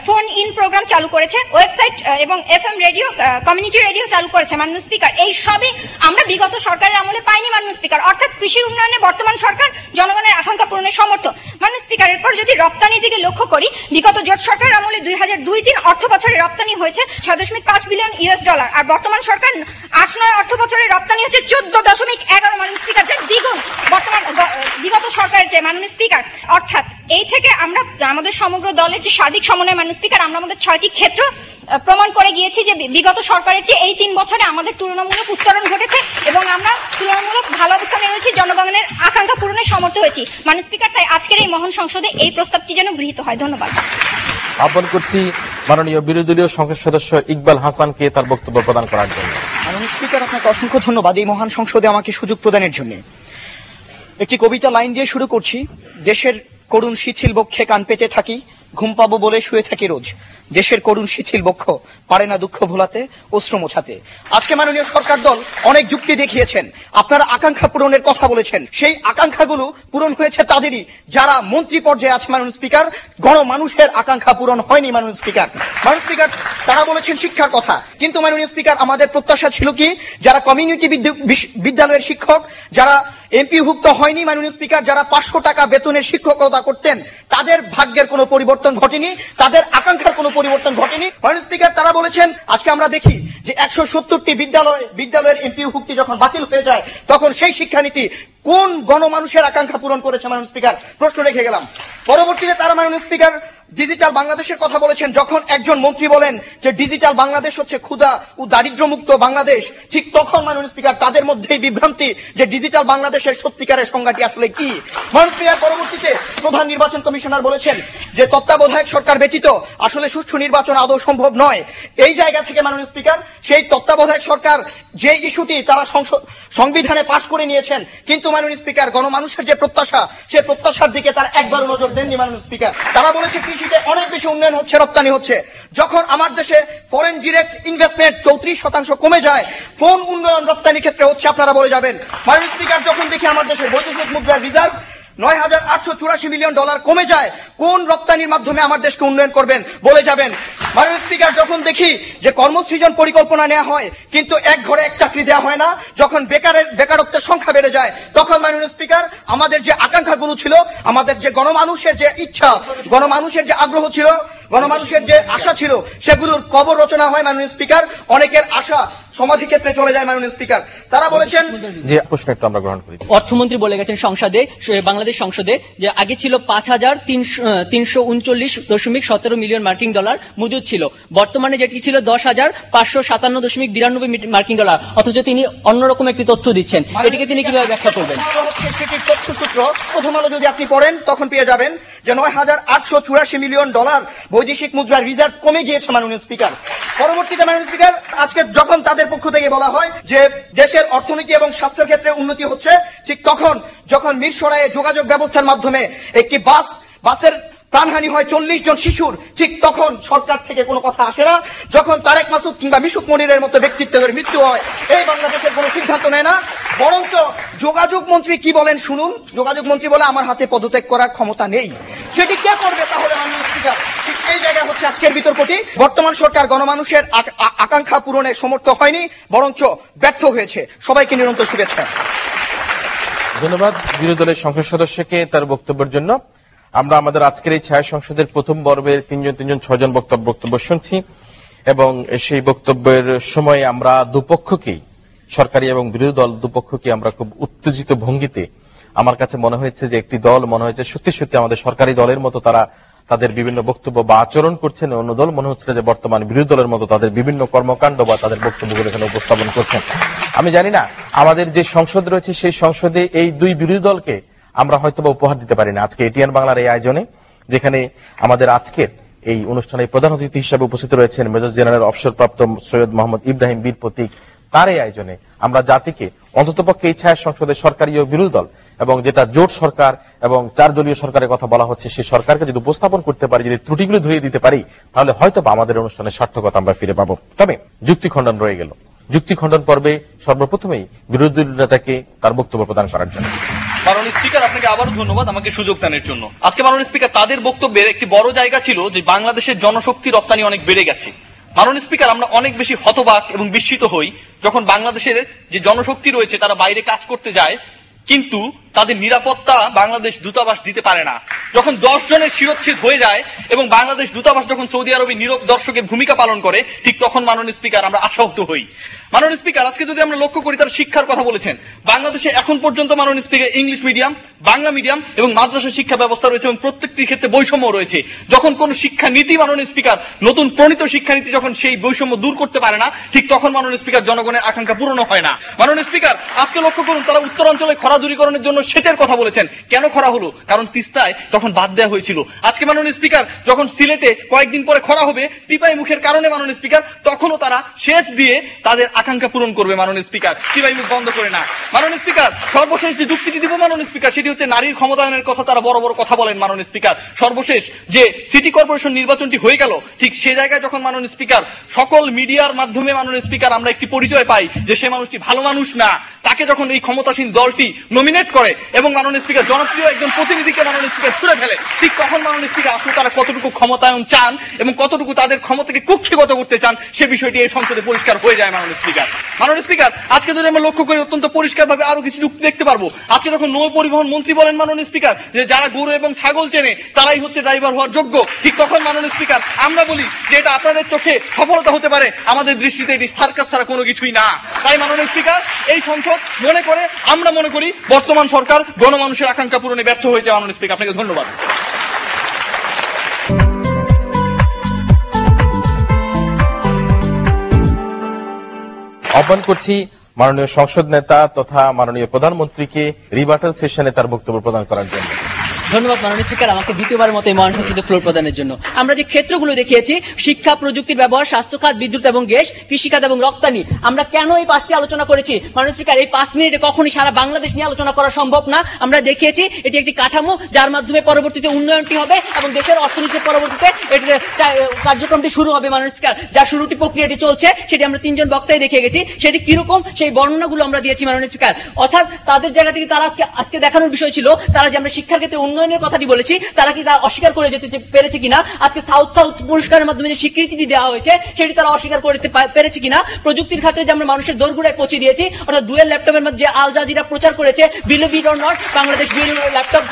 ফোন ইন প্রোগ্রাম চালু করেছে, ওয়েবসাইট এবং এফএম রেডিও, কমিউনিটি রেডিও চালু করেছে মাননীয় স্পিকার। এই সবই আমরা বিগত সরকারের আমলে পাইনি মাননীয় স্পিকার। অর্থাৎ কৃষি উন্নয়নে বর্তমান সরকার জনগণের আকাঙ্ক্ষা পূরণে সমর্থ মাননীয় স্পিকার। এরপর যদি রপ্তানির দিকে লক্ষ্য করি, বিগত জোট সরকারের আমলে 2002-03 অর্থ বছরে রপ্তানি হয়েছে $6.5 বিলিয়ন, আর বর্তমান সরকার 8-9 অর্থ বছরে রপ্তানি হচ্ছে 14.11 মাননীয় স্পিকার, যে দ্বিগুণ বর্তমান বিগত সরকারের যে মাননীয় স্পিকার। অর্থাৎ এই থেকে আমরা আমাদের সমগ্র দলের যে সার্বিক সমন্বয় মাননীয় স্পিকার, আমরা আমাদের 6টি ক্ষেত্র প্রমাণ করে গিয়েছি যে বিগত সরকারের চেয়ে এই 3 বছরে আমাদের তুলনামূলক উত্তরণ ঘটেছে এবং আমরা তুলনামূলক ভালো অবস্থানে রয়েছি, জনগণের আকাঙ্ক্ষা পূরণে সমর্থ হয়েছি মাননীয় স্পিকার। তাই আজকের এই মহান সংসদে এই প্রস্তাবটি যেন গৃহীত হয়। ধন্যবাদ। আহ্বান করছি মাননীয় বিরোধী দলীয় সংসদ সদস্য ইকবাল হাসানকে তার বক্তব্য প্রদান করার জন্য। মাননীয় স্পিকার, আপনাকে অসংখ্য ধন্যবাদ এই মহান সংসদে আমাকে সুযোগ প্রদানের জন্য। একটি কবিতা লাইন দিয়ে শুরু করছি। দেশের করুণ শিথিল বক্ষে কান পেতে থাকি, ঘুম পাবো বলে শুয়ে থাকি রোজ। দেশের করুণ শিথিল বক্ষ পারে না দুঃখ ভোলাতে, অশ্রু মোছাতে। আজকে মাননীয় সরকার দল অনেক যুক্তি দেখিয়েছেন, আপনারা আকাঙ্ক্ষা পূরণের কথা বলেছেন। সেই আকাঙ্ক্ষাগুলো পূরণ হয়েছে তাদেরই যারা মন্ত্রী পর্যায়ে আছে মাননীয় স্পিকার। গণমানুষের আকাঙ্ক্ষা পূরণ হয়নি মাননীয় স্পিকার। মাননীয় স্পিকার, তারা বলেছেন শিক্ষার কথা, কিন্তু মাননীয় স্পিকার আমাদের প্রত্যাশা ছিল কি, যারা কমিউনিটি বিদ্যালয়ের শিক্ষক, যারা এমপিভুক্ত হয়নি মাননীয় স্পিকার, যারা 500 টাকা বেতনের শিক্ষকতা করতেন, তাদের ভাগ্যের কোনো পরিবর্তন ঘটেনি, তাদের আকাঙ্ক্ষার কোনো পরিবর্তন ঘটেনি মাননীয় স্পিকার। তারা বলেছেন, আজকে আমরা দেখি যে 170টি বিদ্যালয়ের এমপিভুক্তি যখন বাতিল হয়ে যায়, তখন সেই শিক্ষানীতি কোন গণমানুষের আকাঙ্ক্ষা পূরণ করেছে মাননীয় স্পিকার, প্রশ্ন রেখে গেলাম। পরবর্তীতে তারা মাননীয় স্পিকার ডিজিটাল বাংলাদেশের কথা বলেছেন। যখন একজন মন্ত্রী বলেন যে ডিজিটাল বাংলাদেশ হচ্ছে ক্ষুধা ও দারিদ্র মুক্ত বাংলাদেশ, ঠিক তখন মাননীয় স্পিকার তাদের মধ্যেই বিভ্রান্তি যে ডিজিটাল বাংলাদেশের সত্যিকারের সংজ্ঞাটি আসলে কি। মাননীয় স্পিকার, পরবর্তীতে প্রধান নির্বাচন কমিশনার বলেছেন যে তত্ত্বাবধায়ক সরকার ব্যতীত আসলে সুষ্ঠু নির্বাচন আদৌ সম্ভব নয়। এই জায়গা থেকে মাননীয় স্পিকার, সেই তত্ত্বাবধায়ক সরকার যে ইস্যুটি তারা সংবিধানে পাশ করে নিয়েছেন, কিন্তু মাননীয় স্পিকার গণমানুষের যে প্রত্যাশা, সেই প্রত্যাশার দিকে তার একবারও নজর দেননি মাননীয় স্পিকার। তারা বলেছে কৃষিতে অনেক বেশি উন্নয়ন হচ্ছে, রপ্তানি হচ্ছে। যখন আমার দেশে ফরেন ডিরেক্ট ইনভেস্টমেন্ট 34% কমে যায়, কোন উন্নয়ন রপ্তানি ক্ষেত্রে হচ্ছে আপনারা বলে যাবেন। মাননীয় স্পিকার, যখন দেখি আমার দেশের বৈদেশিক মুদ্রার রিজার্ভ $9,884 মিলিয়ন কমে যায়, কোন রপ্তানির মাধ্যমে আমার দেশকে উন্নয়ন করবেন বলে যাবেন। মাননীয় স্পিকার, যখন দেখি যে কর্মসৃজন পরিকল্পনা নেওয়া হয় কিন্তু এক ঘরে এক চাকরি দেওয়া হয় না, যখন বেকারত্বের সংখ্যা বেড়ে যায়, তখন মাননীয় স্পিকার আমাদের যে আকাঙ্ক্ষাগুলো ছিল, আমাদের যে গণমানুষের যে ইচ্ছা, গণমানুষের যে আগ্রহ ছিল, গণমানুষের যে আশা ছিল, সেগুলোর কবর রচনা হয় মাননীয় স্পিকার। অনেকের আশা সমাধি ক্ষেত্রে চলে যায় মাননীয় স্পিকার। তারা বলেছেন যে প্রশ্ন একটু আমরা গ্রহণ করি। অর্থমন্ত্রী বলে গেছেন বাংলাদেশ সংসদে যে আগে ছিল $5,339.17 মিলিয়ন মার্কিন ডলার মজুদ ছিল, বর্তমানে যেটি ছিল $10,557.92 অথচ তিনি অন্যরকম একটি তথ্য দিচ্ছেন। এটিকে তিনি কিভাবে ব্যাখ্যা করবেন? সেটির তথ্যসূত্র প্রথম আলো যদি আপনি পড়েন তখন পেয়ে যাবেন যে $9,884 মিলিয়ন বৈদেশিক মুদ্রার রিজার্ভ কমে গিয়েছে মাননীয় স্পিকার। পরবর্তীতে মাননীয় স্পিকার, আজকে যখন তাদের পক্ষ থেকে বলা হয় যে দেশের অর্থনীতি এবং স্বাস্থ্য ক্ষেত্রে উন্নতি হচ্ছে, ঠিক তখন যখন মিরসরাইয়ে যোগাযোগ ব্যবস্থার মাধ্যমে একটি বাসের প্রাণহানি হয় 40 জন শিশুর, ঠিক তখন সরকার থেকে কোনো কথা আসে না। যখন তারেক মাসুদ কিংবা মিশুক মনিরের মতো ব্যক্তিত্বের মৃত্যু হয়, এই বাংলাদেশের কোনো সিদ্ধান্ত নেয় না, বরঞ্চ যোগাযোগ মন্ত্রী কি বলেন শুনুন। যোগাযোগ মন্ত্রী বলে আমার হাতে পদত্যাগ করার ক্ষমতা নেই। সেটি কে করবে তাহলে মাননীয় স্পিকার? ঠিক এই জায়গায় হচ্ছে আজকের বিতর্কটি। বর্তমান সরকার গণমানুষের আকাঙ্ক্ষা পূরণে সমর্থ হয়নি, বরঞ্চ ব্যর্থ হয়েছে। সবাইকে নিরন্তর শুভেচ্ছা। ধন্যবাদ বিরোধী দলের সংসদ সদস্যকে তার বক্তব্যের জন্য। আমরা আমাদের আজকের এই ছায়া সংসদের প্রথম পর্বের 6জন বক্তব্য শুনছি এবং সেই বক্তব্যের সময় আমরা দুপক্ষকেই, সরকারি এবং বিরোধী দল দুপক্ষকে আমরা খুব উত্তেজিত ভঙ্গিতে, আমার কাছে মনে হয়েছে যে একটি দল মনে হয়েছে সত্যি সত্যি আমাদের সরকারি দলের মতো তারা তাদের বিভিন্ন বক্তব্য বা আচরণ করছেন, অন্য দল মনে হচ্ছিল যে বর্তমান বিরোধী দলের মতো তাদের বিভিন্ন কর্মকাণ্ড বা তাদের বক্তব্যগুলো এখানে উপস্থাপন করছেন। আমি জানি না আমাদের যে সংসদ রয়েছে সেই সংসদে এই দুই বিরোধী দলকে আমরা হয়তোবা উপহার দিতে পারি না আজকে এটিএন বাংলার এই আয়োজনে, যেখানে আমাদের আজকের এই অনুষ্ঠানে প্রধান অতিথি হিসেবে উপস্থিত রয়েছেন মেজর জেনারেল অবসরপ্রাপ্ত সৈয়দ মোহাম্মদ ইব্রাহিম বীর প্রতীক। তার এই আয়োজনে আমরা জাতিকে অন্ততপক্ষে এই ছায়া সংসদে সরকারি ও বিরোধী দল এবং যেটা জোট সরকার এবং 4 দলীয় সরকারের কথা বলা হচ্ছে, সেই সরকারকে যদি উপস্থাপন করতে পারি, যদি ত্রুটিগুলো ধরিয়ে দিতে পারি, তাহলে হয়তো আমাদের অনুষ্ঠানের সার্থকতা আমরা ফিরে পাবো। তবে যুক্তি খণ্ডন রয়ে গেল। যুক্তি খণ্ডন পর্বে সর্বপ্রথমেই বিরোধী দলীয় নেতাকে তার বক্তব্য প্রদান করার জন্য। মাননীয় স্পিকার, আপনাকে আবারও ধন্যবাদ আমাকে সুযোগ দানের জন্য। আজকে মাননীয় স্পিকার, তাদের বক্তব্যের একটি বড় জায়গা ছিল যে বাংলাদেশের জনশক্তি রপ্তানি অনেক বেড়ে গেছে। মাননীয় স্পিকার, আমরা অনেক বেশি হতবাক এবং বিস্মিত হই যখন বাংলাদেশের যে জনশক্তি রয়েছে তারা বাইরে কাজ করতে যায়, কিন্তু তাদের নিরাপত্তা বাংলাদেশ দূতাবাস দিতে পারে না। যখন 10 জনের শিরচ্ছেদ হয়ে যায় এবং বাংলাদেশ দূতাবাস যখন সৌদি আরবে নীরব দর্শকের ভূমিকা পালন করে, ঠিক তখন মাননীয় স্পিকার আমরা আশাহত হই। মাননীয় স্পিকার, আজকে যদি আমরা লক্ষ্য করি, তার শিক্ষার কথা বলেছেন। বাংলাদেশে এখন পর্যন্ত মাননীয় speaker English medium, Bangla medium এবং মাদ্রাসা শিক্ষা ব্যবস্থা রয়েছে এবং প্রত্যেকটির ক্ষেত্রে বৈষম্য রয়েছে। যখন কোন শিক্ষানীতি মাননীয় স্পিকার, নতুন প্রণীত শিক্ষানীতি যখন সেই বৈষম্য দূর করতে পারে না, ঠিক তখন মাননীয় স্পিকার জনগণের আকাঙ্ক্ষা পূরণ হয় না। মাননীয় স্পিকার, আজকে লক্ষ্য করুন, তারা উত্তরাঞ্চলে খরা দূরীকরণের জন্য সেচের কথা বলেছেন। কেন খরা হলো? কারণ তিস্তায় তখন বাদ দেওয়া হয়েছিল। আজকে মাননীয় স্পিকার, যখন সিলেটে কয়েকদিন পরে খরা হবে টিপাই মুখের কারণে মাননীয় স্পিকার, তখনও তারা সেচ দিয়ে তাদের আকাঙ্ক্ষা পূরণ করবে মাননীয় স্পিকার, টিপাই মুখ বন্ধ করে না। মাননীয় স্পিকার, সর্বশেষ যে যুক্তিটি দিব মাননীয় স্পিকার, সেটি হচ্ছে নারীর ক্ষমতায়নের কথা তারা বড় বড় কথা বলেন মাননীয় স্পিকার। সর্বশেষ যে সিটি কর্পোরেশন নির্বাচনটি হয়ে গেল, ঠিক সে জায়গায় যখন মাননীয় স্পিকার সকল মিডিয়ার মাধ্যমে মাননীয় স্পিকার আমরা একটি পরিচয় পাই যে সে মানুষটি ভালো মানুষ না, তাকে যখন এই ক্ষমতাসীন দলটি নমিনেট করে এবং মাননীয় স্পিকার জনপ্রিয় একজন প্রতিনিধিকে মাননীয় স্পিকার ছুড়ে ফেলে, ঠিক তখন মাননীয় স্পিকার আসলে তারা কতটুকু ক্ষমতায়ন চান এবং কতটুকু তাদের ক্ষমতাকে কুক্ষিগত করতে চান সে বিষয়টি এই সংসদে পরিষ্কার হয়ে যায় মাননীয় স্পিকার। মাননীয় স্পিকার, আজকে যদি আমরা লক্ষ্য করি অত্যন্ত পরিষ্কারভাবে আরো কিছু যুক্তি দেখতে পারবো। আজকে যখন নৌ পরিবহন মন্ত্রী বলেন মাননীয় স্পিকার যে যারা গরু এবং ছাগল চেনে তারাই হচ্ছে ড্রাইভার হওয়ার যোগ্য, ঠিক তখন মাননীয় স্পিকার আমরা বলি যে এটা আপনাদের চোখে সফলতা হতে পারে, আমাদের দৃষ্টিতে এটি সার্কাস ছাড়া কোনো কিছুই না। তাই মাননীয় স্পিকার, এই সংসদ মনে করে, আমরা মনে করি বর্তমান সরকার গণমানুষের আকাঙ্ক্ষা পূরণে ব্যর্থ হয়েছে। মাননীয় স্পিকার, আপনাকে ধন্যবাদ। আহ্বান করছি মাননীয় সংসদ নেতা তথা মাননীয় প্রধানমন্ত্রীকে রিবাটাল সেশনে তার বক্তব্য প্রদান করার জন্য। ধন্যবাদ মাননীয় স্পিকার, আমাকে দ্বিতীয়বার মতো এই মহান সংসদে ফ্লোর প্রদানের জন্য। আমরা যে ক্ষেত্রগুলো দেখিয়েছি, শিক্ষা, প্রযুক্তির ব্যবহার, স্বাস্থ্য খাত, বিদ্যুৎ এবং গ্যাস, কৃষিখাত এবং রপ্তানি, আমরা কেন এই 5টি আলোচনা করেছি মাননীয় স্পিকার? এই 5 মিনিটে কখনই সারা বাংলাদেশ নিয়ে আলোচনা করা সম্ভব না। আমরা দেখিয়েছি এটি একটি কাঠামো যার মাধ্যমে পরবর্তীতে উন্নয়নটি হবে এবং দেশের অর্থনীতির পরবর্তীতে এটির কার্যক্রমটি শুরু হবে মাননীয় স্পিকার। যা শুরুটি প্রক্রিয়াটি চলছে সেটি আমরা 3 জন বক্তাই দেখিয়ে গেছি, সেটি কিরকম সেই বর্ণনাগুলো আমরা দিয়েছি মাননীয় স্পিকার। অর্থাৎ তাদের জায়গা থেকে তারা আজকে দেখানোর বিষয় ছিল তারা যে আমরা শিক্ষার ক্ষেত্রে উন্নয়নের কথাটি বলেছি তারা কি তা অস্বীকার করে যেতে পেরেছে কিনা, আজকে সাউথ পুরস্কারের মাধ্যমে যে স্বীকৃতি দেওয়া হয়েছে সেটি তারা অস্বীকার করতে পেরেছে কিনা, প্রযুক্তির ক্ষেত্রে যে আমরা মানুষের দোরগোড়ায় পৌঁছে দিয়েছি, অর্থাৎ ডুয়েল ল্যাপটপের মধ্যে যে আল জাজিরা প্রচার করেছে believe it or not Bangladesh dual laptop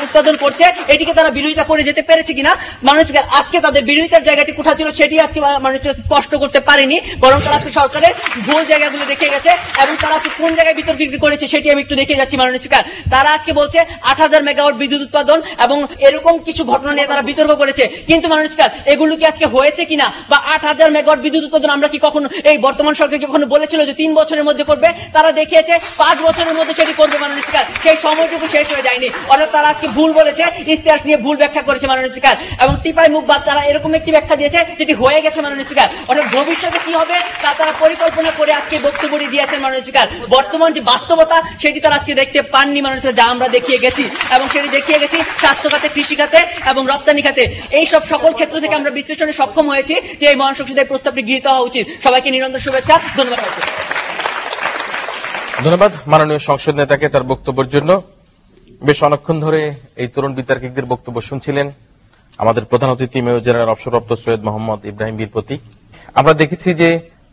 উৎপাদন করছে, এটিকে তারা বিরোধিতা করে যেতে পেরেছে কিনা মাননীয় স্পিকার। আজকে তাদের বিরোধিতার জায়গাটি কোথায় ছিল সেটি আজকে মাননীয় স্পিকার স্পষ্ট করতে পারেনি, বরং তারা আজকে সরকারের ভুল জায়গাগুলো দেখে গেছে এবং তারা আজকে কোন জায়গায় বিতর্ক করেছে সেটি আমি একটু দেখে যাচ্ছি মাননীয় স্পিকার। তারা আজকে বলছে 8000 মেগাওয়াট বিদ্যুৎ উৎপাদন এবং এরকম কিছু ঘটনা নিয়ে তারা বিতর্ক করেছে, কিন্তু মাননীয় স্পিকার এগুলো কি আজকে হয়েছে কিনা, বা 8000 মেগাওয়াট বিদ্যুৎ উৎপাদন আমরা কি কখনো এই বর্তমান সরকার কখনো বলেছিল যে 3 বছরের মধ্যে করবে? তারা দেখিয়েছে 5 বছরের মধ্যে সেটি করবে মাননীয় স্পিকার, সেই সময়টুকু শেষ হয়ে যায়নি। অর্থাৎ তারা আজকে ভুল বলেছে, ইতিহাস নিয়ে ভুল ব্যাখ্যা করেছে মাননীয় স্পিকার, এবং টিপাই মুখ বাদ তারা এরকম একটি ব্যাখ্যা দিয়েছে যেটি হয়ে গেছে মাননীয় স্পিকার। অর্থাৎ ভবিষ্যতে কি হবে তা তারা পরিকল্পনা করে আজকে বক্তব্যটি দিয়েছেন মাননীয় স্পিকার। বর্তমান যে বাস্তবতা সেটি তারা আজকে দেখতে পাননি মাননীয় স্পিকার, যা আমরা দেখিয়ে গেছি এবং সেটি দেখিয়ে গেছি স্বাস্থ্য খাতে, কৃষি খাতে এবং রপ্তানি খাতে। এই সব সকল ক্ষেত্র থেকে আমরা বিশ্লেষণে সক্ষম হয়েছি যে এই মহান সংসদের প্রস্তাবটি গৃহীত হওয়া উচিত। সবাইকে নিরন্তর শুভেচ্ছা, ধন্যবাদ। ধন্যবাদ মাননীয় সংসদ নেতাকে তার বক্তব্যের জন্য। বেশ অনেকক্ষণ ধরে এই তরুণ বিতর্কিকদের বক্তব্য শুনছিলেন আমাদের প্রধান অতিথি মেয়র জেনারেল অবসরপ্রাপ্ত সৈয়দ মোহাম্মদ ইব্রাহিম বীর প্রতীক। আমরা দেখেছি যে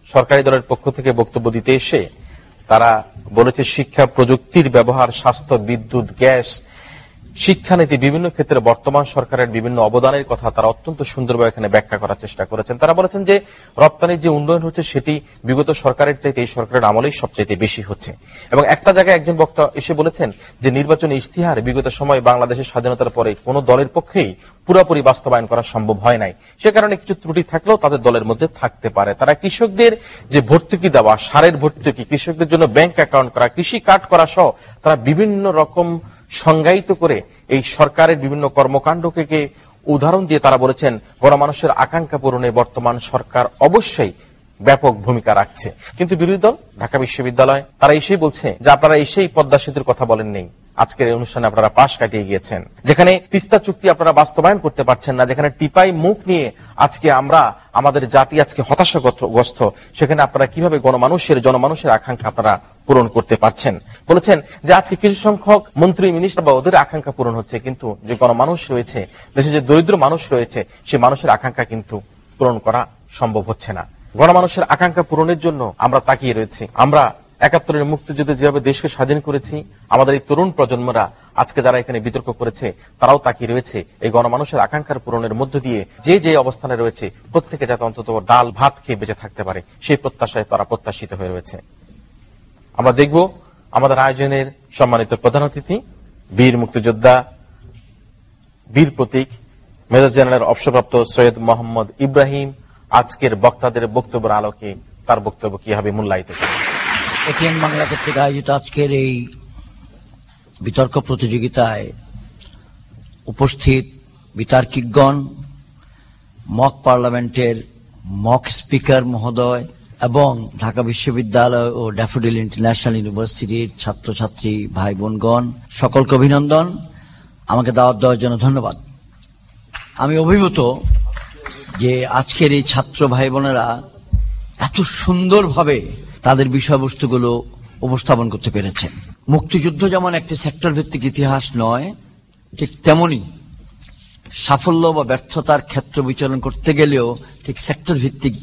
সরকারি দলের পক্ষ থেকে বক্তব্য দিতে এসে তারা বলেছে শিক্ষা, প্রযুক্তির ব্যবহার, স্বাস্থ্য, বিদ্যুৎ, গ্যাস, শিক্ষানীতি, বিভিন্ন ক্ষেত্রে বর্তমান সরকারের বিভিন্ন অবদানের কথা তারা অত্যন্ত সুন্দরভাবে এখানে ব্যাখ্যা করার চেষ্টা করেছেন। তারা বলেছেন যে রপ্তানির যে উন্নয়ন হচ্ছে সেটি বিগত সরকারের চাইতে এই সরকারের আমলেই সবচাইতে বেশি হচ্ছে। এবং একটা জায়গায় একজন বক্তা এসে বলেছেন যে নির্বাচনী ইশতিহার বিগত সময় বাংলাদেশের স্বাধীনতার পরে কোন দলের পক্ষেই পুরোপুরি বাস্তবায়ন করা সম্ভব হয় নাই, সে কারণে কিছু ত্রুটি থাকলেও তাদের দলের মধ্যে থাকতে পারে। তারা কৃষকদের যে ভর্তুকি দেওয়া, সারের ভর্তুকি, কৃষকদের জন্য ব্যাংক অ্যাকাউন্ট করা, কৃষি কার্ড করা সহ তারা বিভিন্ন রকম সংজ্ঞায়িত করে এই সরকারের বিভিন্ন কর্মকাণ্ডকে উদাহরণ দিয়ে তারা বলেছেন গণমানুষের আকাঙ্ক্ষা পূরণে বর্তমান সরকার অবশ্যই ব্যাপক ভূমিকা রাখছে। কিন্তু বিরোধী দল ঢাকা বিশ্ববিদ্যালয় তারা এসেই বলছে যে আপনারা এসেই পদ্মা সেতুর কথা বলেন নেই, আজকের এই অনুষ্ঠানে আপনারা পাশ কাটিয়ে গিয়েছেন। যেখানে তিস্তা চুক্তি আপনারা বাস্তবায়ন করতে পারছেন না, যেখানে টিপাই মুখ নিয়ে আজকে আমরা আমাদের জাতি আজকে হতাশাগ্রস্ত, সেখানে আপনারা কিভাবে জনমানুষের আকাঙ্ক্ষা আপনারা পূরণ করতে পারছেন। বলেছেন যে আজকে কিছু সংখ্যক মন্ত্রী মিনিস্টার বা ওদের আকাঙ্ক্ষা পূরণ হচ্ছে, কিন্তু যে গণমানুষ রয়েছে, দেশে যে দরিদ্র মানুষ রয়েছে, সেই মানুষের আকাঙ্ক্ষা কিন্তু পূরণ করা সম্ভব হচ্ছে না। গণমানুষের আকাঙ্ক্ষা পূরণের জন্য আমরা তাকিয়ে রয়েছি। আমরা ৭১-এর মুক্তিযুদ্ধে যেভাবে দেশকে স্বাধীন করেছি, আমাদের এই তরুণ প্রজন্মরা আজকে যারা এখানে বিতর্ক করেছে তারাও তাকিয়ে রয়েছে এই গণমানুষের আকাঙ্ক্ষার পূরণের মধ্য দিয়ে যে অবস্থানে রয়েছে প্রত্যেকে যাতে অন্তত ডাল ভাত খেয়ে বেঁচে থাকতে পারে, সেই প্রত্যাশায় তারা প্রত্যাশিত হয়ে রয়েছে। আমরা দেখব আমাদের আয়োজনের সম্মানিত প্রধান অতিথি বীর মুক্তিযোদ্ধা, বীর প্রতীক, মেজর জেনারেল অবসরপ্রাপ্ত সৈয়দ মোহাম্মদ ইব্রাহিম আজকের বক্তাদের বক্তব্যের আলোকে তার বক্তব্য কিভাবে মূল্যায়িত করেন। এটিএন বাংলা কর্তৃক আয়োজিত আজকের এই বিতর্ক প্রতিযোগিতায় উপস্থিত বিতার্কিকগণ, মক পার্লামেন্টের মক স্পিকার মহোদয় এবং ঢাকা বিশ্ববিদ্যালয় ও ড্যাফোডিল ইন্টারন্যাশনাল ইউনিভার্সিটির ছাত্রছাত্রী ভাই বোনগণ, সকলকে অভিনন্দন। আমাকে দাওয়াত দেওয়ার জন্য ধন্যবাদ। আমি অভিভূত যে আজকের এই ছাত্র ভাই বোনেরা এত সুন্দরভাবে তাদের বিষয়বস্তুগুলো উপস্থাপন করতে পেরেছেন। মুক্তিযুদ্ধ যেমন একটি সেক্টর ভিত্তিক ইতিহাস নয়, ঠিক তেমনি সাফল্য বা ব্যর্থতার ক্ষেত্র বিচরণ করতে গেলেও ঠিক সেক্টর ভিত্তিক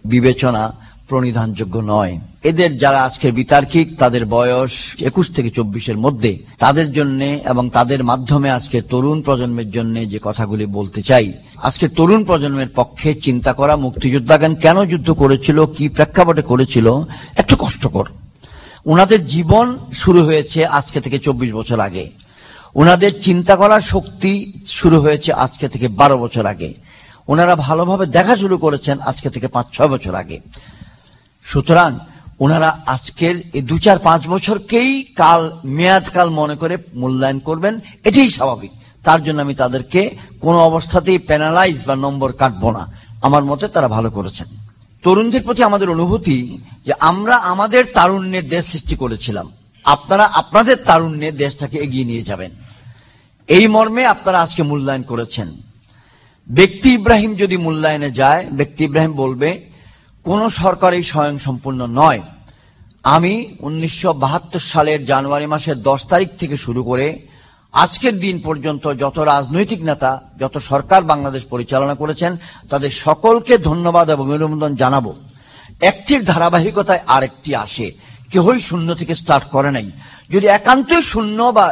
বিবেচনা প্রণিধানযোগ্য নয়। এদের যারা আজকের বিতার্কিক, তাদের বয়স ২১ থেকে ২৪-এর মধ্যে, তাদের জন্য এবং তাদের মাধ্যমে আজকে তরুণ প্রজন্মের জন্য যে কথাগুলি বলতে চাই। আজকে তরুণ প্রজন্মের পক্ষে চিন্তা করা মুক্তিযোদ্ধাগণ কেন যুদ্ধ করেছিল, কি প্রেক্ষাপটে করেছিল, একটু কষ্টকর। ওনাদের জীবন শুরু হয়েছে আজকে থেকে ২৪ বছর আগে, ওনাদের চিন্তা করার শক্তি শুরু হয়েছে আজকে থেকে ১২ বছর আগে, ওনারা ভালোভাবে দেখা শুরু করেছেন আজকে থেকে ৫-৬ বছর আগে। সুতরাং ওনারা আজকের এই ২-৪-৫ বছরকেই মেয়াদকাল মনে করে মূল্যায়ন করবেন, এটাই স্বাভাবিক। তার জন্য আমি তাদেরকে কোনো অবস্থাতেই পেনালাইজ বা নম্বর কাটবো না। আমার মতে তারা ভালো করেছেন। তরুণদের প্রতি আমাদের অনুভূতি যে আমরা আমাদের তারুণ্যের দেশ সৃষ্টি করেছিলাম, আপনারা আপনাদের তারুণ্যে দেশটাকে এগিয়ে নিয়ে যাবেন, এই মর্মে আপনারা আজকে মূল্যায়ন করেছেন। ব্যক্তি ইব্রাহিম যদি মূল্যায়নে যায়, ব্যক্তি ইব্রাহিম বলবে কোন সরকারই স্বয়ং সম্পূর্ণ নয়। আমি ১৯৭২ সালের জানুয়ারি মাসের ১০ তারিখ থেকে শুরু করে আজকের দিন পর্যন্ত যত রাজনৈতিক নেতা, যত সরকার বাংলাদেশ পরিচালনা করেছেন, তাদের সকলকে ধন্যবাদ এবং অভিনন্দন জানাবো। একটির ধারাবাহিকতায় আরেকটি আসে, কেউই শূন্য থেকে স্টার্ট করে নাই। যদি একান্তই শূন্য বা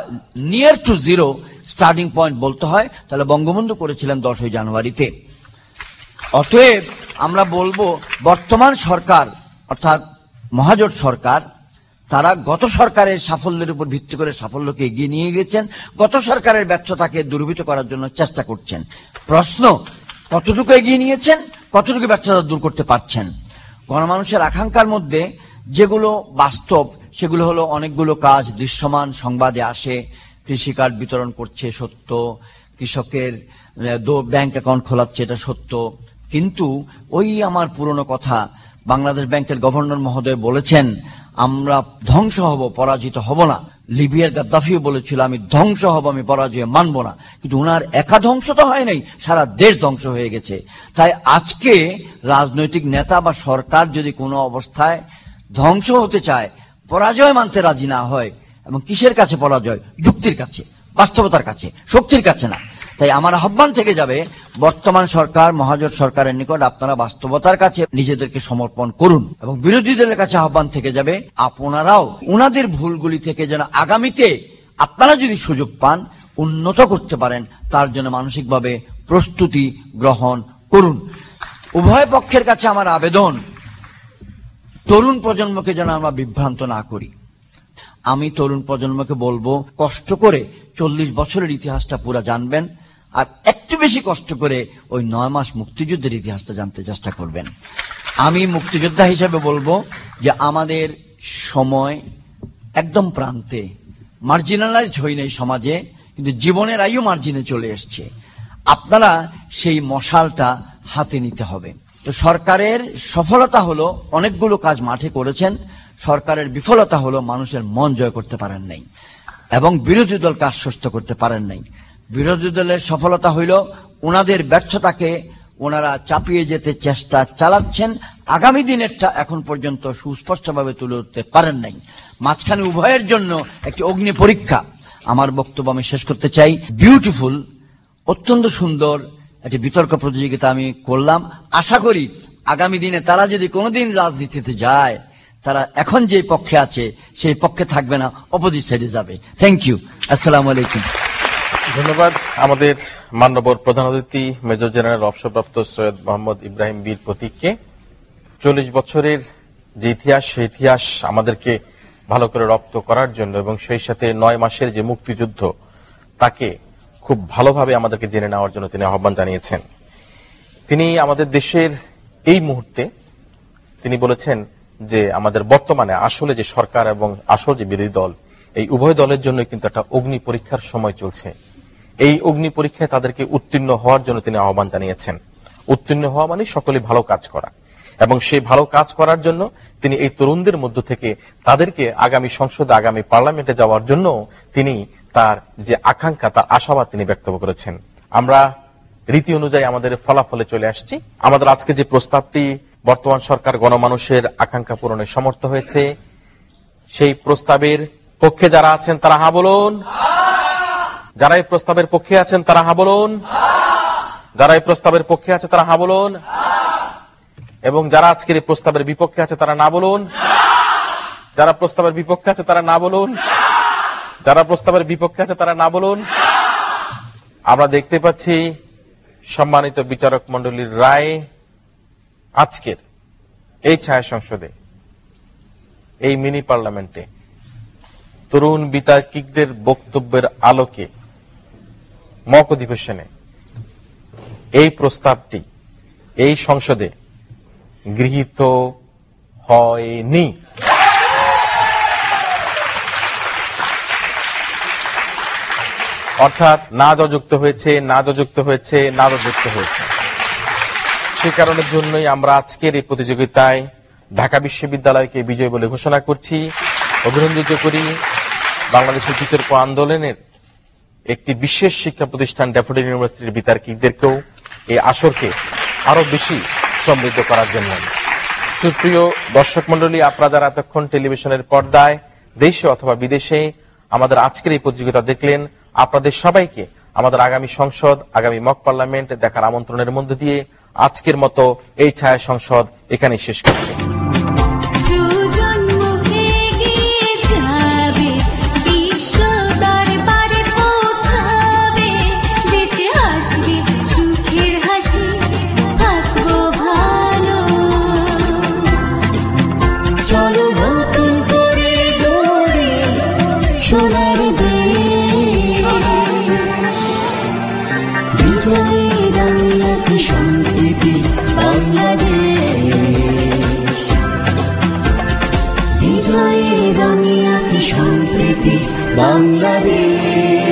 near to zero starting point বলতে হয়, তাহলে বঙ্গবন্ধু করেছিলেন ১০ই জানুয়ারিতে। অতএব আমরা বলবো বর্তমান সরকার অর্থাৎ মহাজোট সরকার, তারা গত সরকারের সাফল্যের উপর ভিত্তি করে সাফল্যকে এগিয়ে নিয়ে গেছেন, গত সরকারের ব্যর্থতাকে দূরীভূত করার জন্য চেষ্টা করছেন। প্রশ্ন, কতটুকু এগিয়ে নিয়েছেন, কতটুকু ব্যর্থতা দূর করতে পারছেন? গণমানুষের আকাঙ্ক্ষার মধ্যে যেগুলো বাস্তব, সেগুলো হলো অনেকগুলো কাজ দৃশ্যমান সংবাদে আসে। কৃষি কার্ড বিতরণ করছে, সত্য। কৃষকের ব্যাংক অ্যাকাউন্ট খোলাচ্ছে, এটা সত্য। কিন্তু ওই আমার পুরনো কথা, বাংলাদেশ ব্যাংকের গভর্নর মহোদয় বলেছেন আমরা ধ্বংস হব, পরাজিত হব না। লিবিয়ার গাদ্দাফিও বলেছিল আমি ধ্বংস হব, আমি পরাজয় মানব না। কিন্তু উনার একা ধ্বংস তো হয় নাই, সারা দেশ ধ্বংস হয়ে গেছে। তাই আজকে রাজনৈতিক নেতা বা সরকার যদি কোনো অবস্থায় ধ্বংস হতে চায়, পরাজয় মানতে রাজি না হয়, এবং কিসের কাছে পরাজয়? যুক্তির কাছে, বাস্তবতার কাছে, শক্তির কাছে না। তাই আমার আহ্বান থেকে যাবে বর্তমান সরকার, মহাজোট সরকারের নিকট আপনারা বাস্তবতার কাছে নিজেদেরকে সমর্পণ করুন, এবং বিরোধী দলের কাছে আহ্বান থেকে যাবে আপনারাও উনাদের ভুলগুলি থেকে যেন আগামীতে আপনারা যদি সুযোগ পান উন্নত করতে পারেন, তার জন্য মানসিকভাবে প্রস্তুতি গ্রহণ করুন। উভয় পক্ষের কাছে আমার আবেদন, তরুণ প্রজন্মকে যেন আমরা বিভ্রান্ত না করি। আমি তরুণ প্রজন্মকে বলবো কষ্ট করে 40 বছরের ইতিহাসটা পুরো জানবেন, আর একটু বেশি কষ্ট করে ওই 9 মাস মুক্তিযুদ্ধের ইতিহাসটা জানতে চেষ্টা করবেন। আমি মুক্তিযোদ্ধা হিসেবে বলবো যে আমাদের সময় একদম প্রান্তে, মার্জিনালাইজড হই নাই সমাজে, কিন্তু জীবনের আয়ু মার্জিনে চলে এসছে। আপনারা সেই মশালটা হাতে নিতে হবে। তো সরকারের সফলতা হলো অনেকগুলো কাজ মাঠে করেছেন, সরকারের বিফলতা হলো মানুষের মন জয় করতে পারেন নাই এবং বিরোধী দলকে আশ্বস্ত করতে পারেন নাই। বিরোধী দলের সফলতা হইল ওনাদের ব্যর্থতাকে ওনারা চাপিয়ে যেতে চেষ্টা চালাচ্ছেন, আগামী দিনেরটা এখন পর্যন্ত সুস্পষ্টভাবে তুলে ধরতে পারেন নাই। মাঝখানে উভয়ের জন্য একটি অগ্নি পরীক্ষা। আমার বক্তব্য আমি শেষ করতে চাই, বিউটিফুল, অত্যন্ত সুন্দর একটি বিতর্ক প্রতিযোগিতা আমি করলাম। আশা করি আগামী দিনে তারা যদি কোনোদিন রাজনীতিতে যায়, তারা এখন যে পক্ষে আছে সেই পক্ষে থাকবে না, অপোজিট সাইডে যাবে। থ্যাংক ইউ, আসসালামু আলাইকুম। ধন্যবাদ আমাদের মাননীয় প্রধান অতিথি মেজর জেনারেল অবসরপ্রাপ্ত সৈয়দ মোহাম্মদ ইব্রাহিম বীর প্রতীককে। 40 বছরের যে ইতিহাস, সেই ইতিহাস আমাদেরকে ভালো করে রপ্ত করার জন্য এবং সেই সাথে 9 মাসের যে মুক্তিযুদ্ধ, তাকে খুব ভালোভাবে আমাদেরকে জেনে নেওয়ার জন্য তিনি আহ্বান জানিয়েছেন। তিনি আমাদের দেশের এই মুহূর্তে তিনি বলেছেন যে আমাদের বর্তমানে আসলে যে সরকার এবং আসল যে বিরোধী দল, এই উভয় দলের জন্য কিন্তু একটা অগ্নি পরীক্ষার সময় চলছে। এই অগ্নি পরীক্ষায় তাদেরকে উত্তীর্ণ হওয়ার জন্য তিনি আহ্বান জানিয়েছেন। উত্তীর্ণ হওয়া মানে সকলে ভালো কাজ করা, এবং সেই ভালো কাজ করার জন্য তিনি এই তরুণদের মধ্য থেকে তাদেরকে আগামী সংসদে, আগামী পার্লামেন্টে যাওয়ার জন্য তিনি তার যে আকাঙ্ক্ষা, তার আশাবাদ তিনি ব্যক্ত করেছেন। আমরা রীতি অনুযায়ী আমাদের ফলাফলে চলে আসছি। আমাদের আজকে যে প্রস্তাবটি বর্তমান সরকার গণমানুষের আকাঙ্ক্ষা পূরণে সমর্থ হয়েছে, সেই প্রস্তাবের পক্ষে যারা আছেন তারা হা বলুন। যারা এই প্রস্তাবের পক্ষে আছেন তারা হা বলুন। যারা এই প্রস্তাবের পক্ষে আছে তারা হা বলুন। এবং যারা আজকের এই প্রস্তাবের বিপক্ষে আছে তারা না বলুন। যারা প্রস্তাবের বিপক্ষে আছে তারা না বলুন। যারা প্রস্তাবের বিপক্ষে আছে তারা না বলুন। আমরা দেখতে পাচ্ছি সম্মানিত বিচারক মণ্ডলীর রায় আজকের এই ছায়া সংসদে, এই মিনি পার্লামেন্টে তরুণ বিতার্কিকদের বক্তব্যের আলোকে মক অধিবেশনে এই প্রস্তাবটি এই সংসদে গৃহীত হয়নি। অর্থাৎ না যুক্ত হয়েছে, না যুক্ত হয়েছে, না যুক্ত হয়েছে। সে কারণের জন্যই আমরা আজকের এই প্রতিযোগিতায় ঢাকা বিশ্ববিদ্যালয়কে বিজয় বলে ঘোষণা করছি। অভিনন্দিত করি বাংলাদেশের বিতর্ক আন্দোলনের একটি বিশেষ শিক্ষা প্রতিষ্ঠান ড্যাফোডিল ইউনিভার্সিটির বিতার্কিকদেরকেও এই আসরকে আরো বেশি সমৃদ্ধ করার জন্য। সুপ্রিয় দর্শক মন্ডলী, আপনারা যারা এতক্ষণ টেলিভিশনের পর্দায় দেশে অথবা বিদেশে আমাদের আজকের এই প্রতিযোগিতা দেখলেন, আপনাদের সবাইকে আমাদের আগামী সংসদ, আগামী মক পার্লামেন্ট দেখার আমন্ত্রণের মধ্যে দিয়ে আজকের মতো এই ছায়া সংসদ এখানেই শেষ করছি। বাংলাদেশ।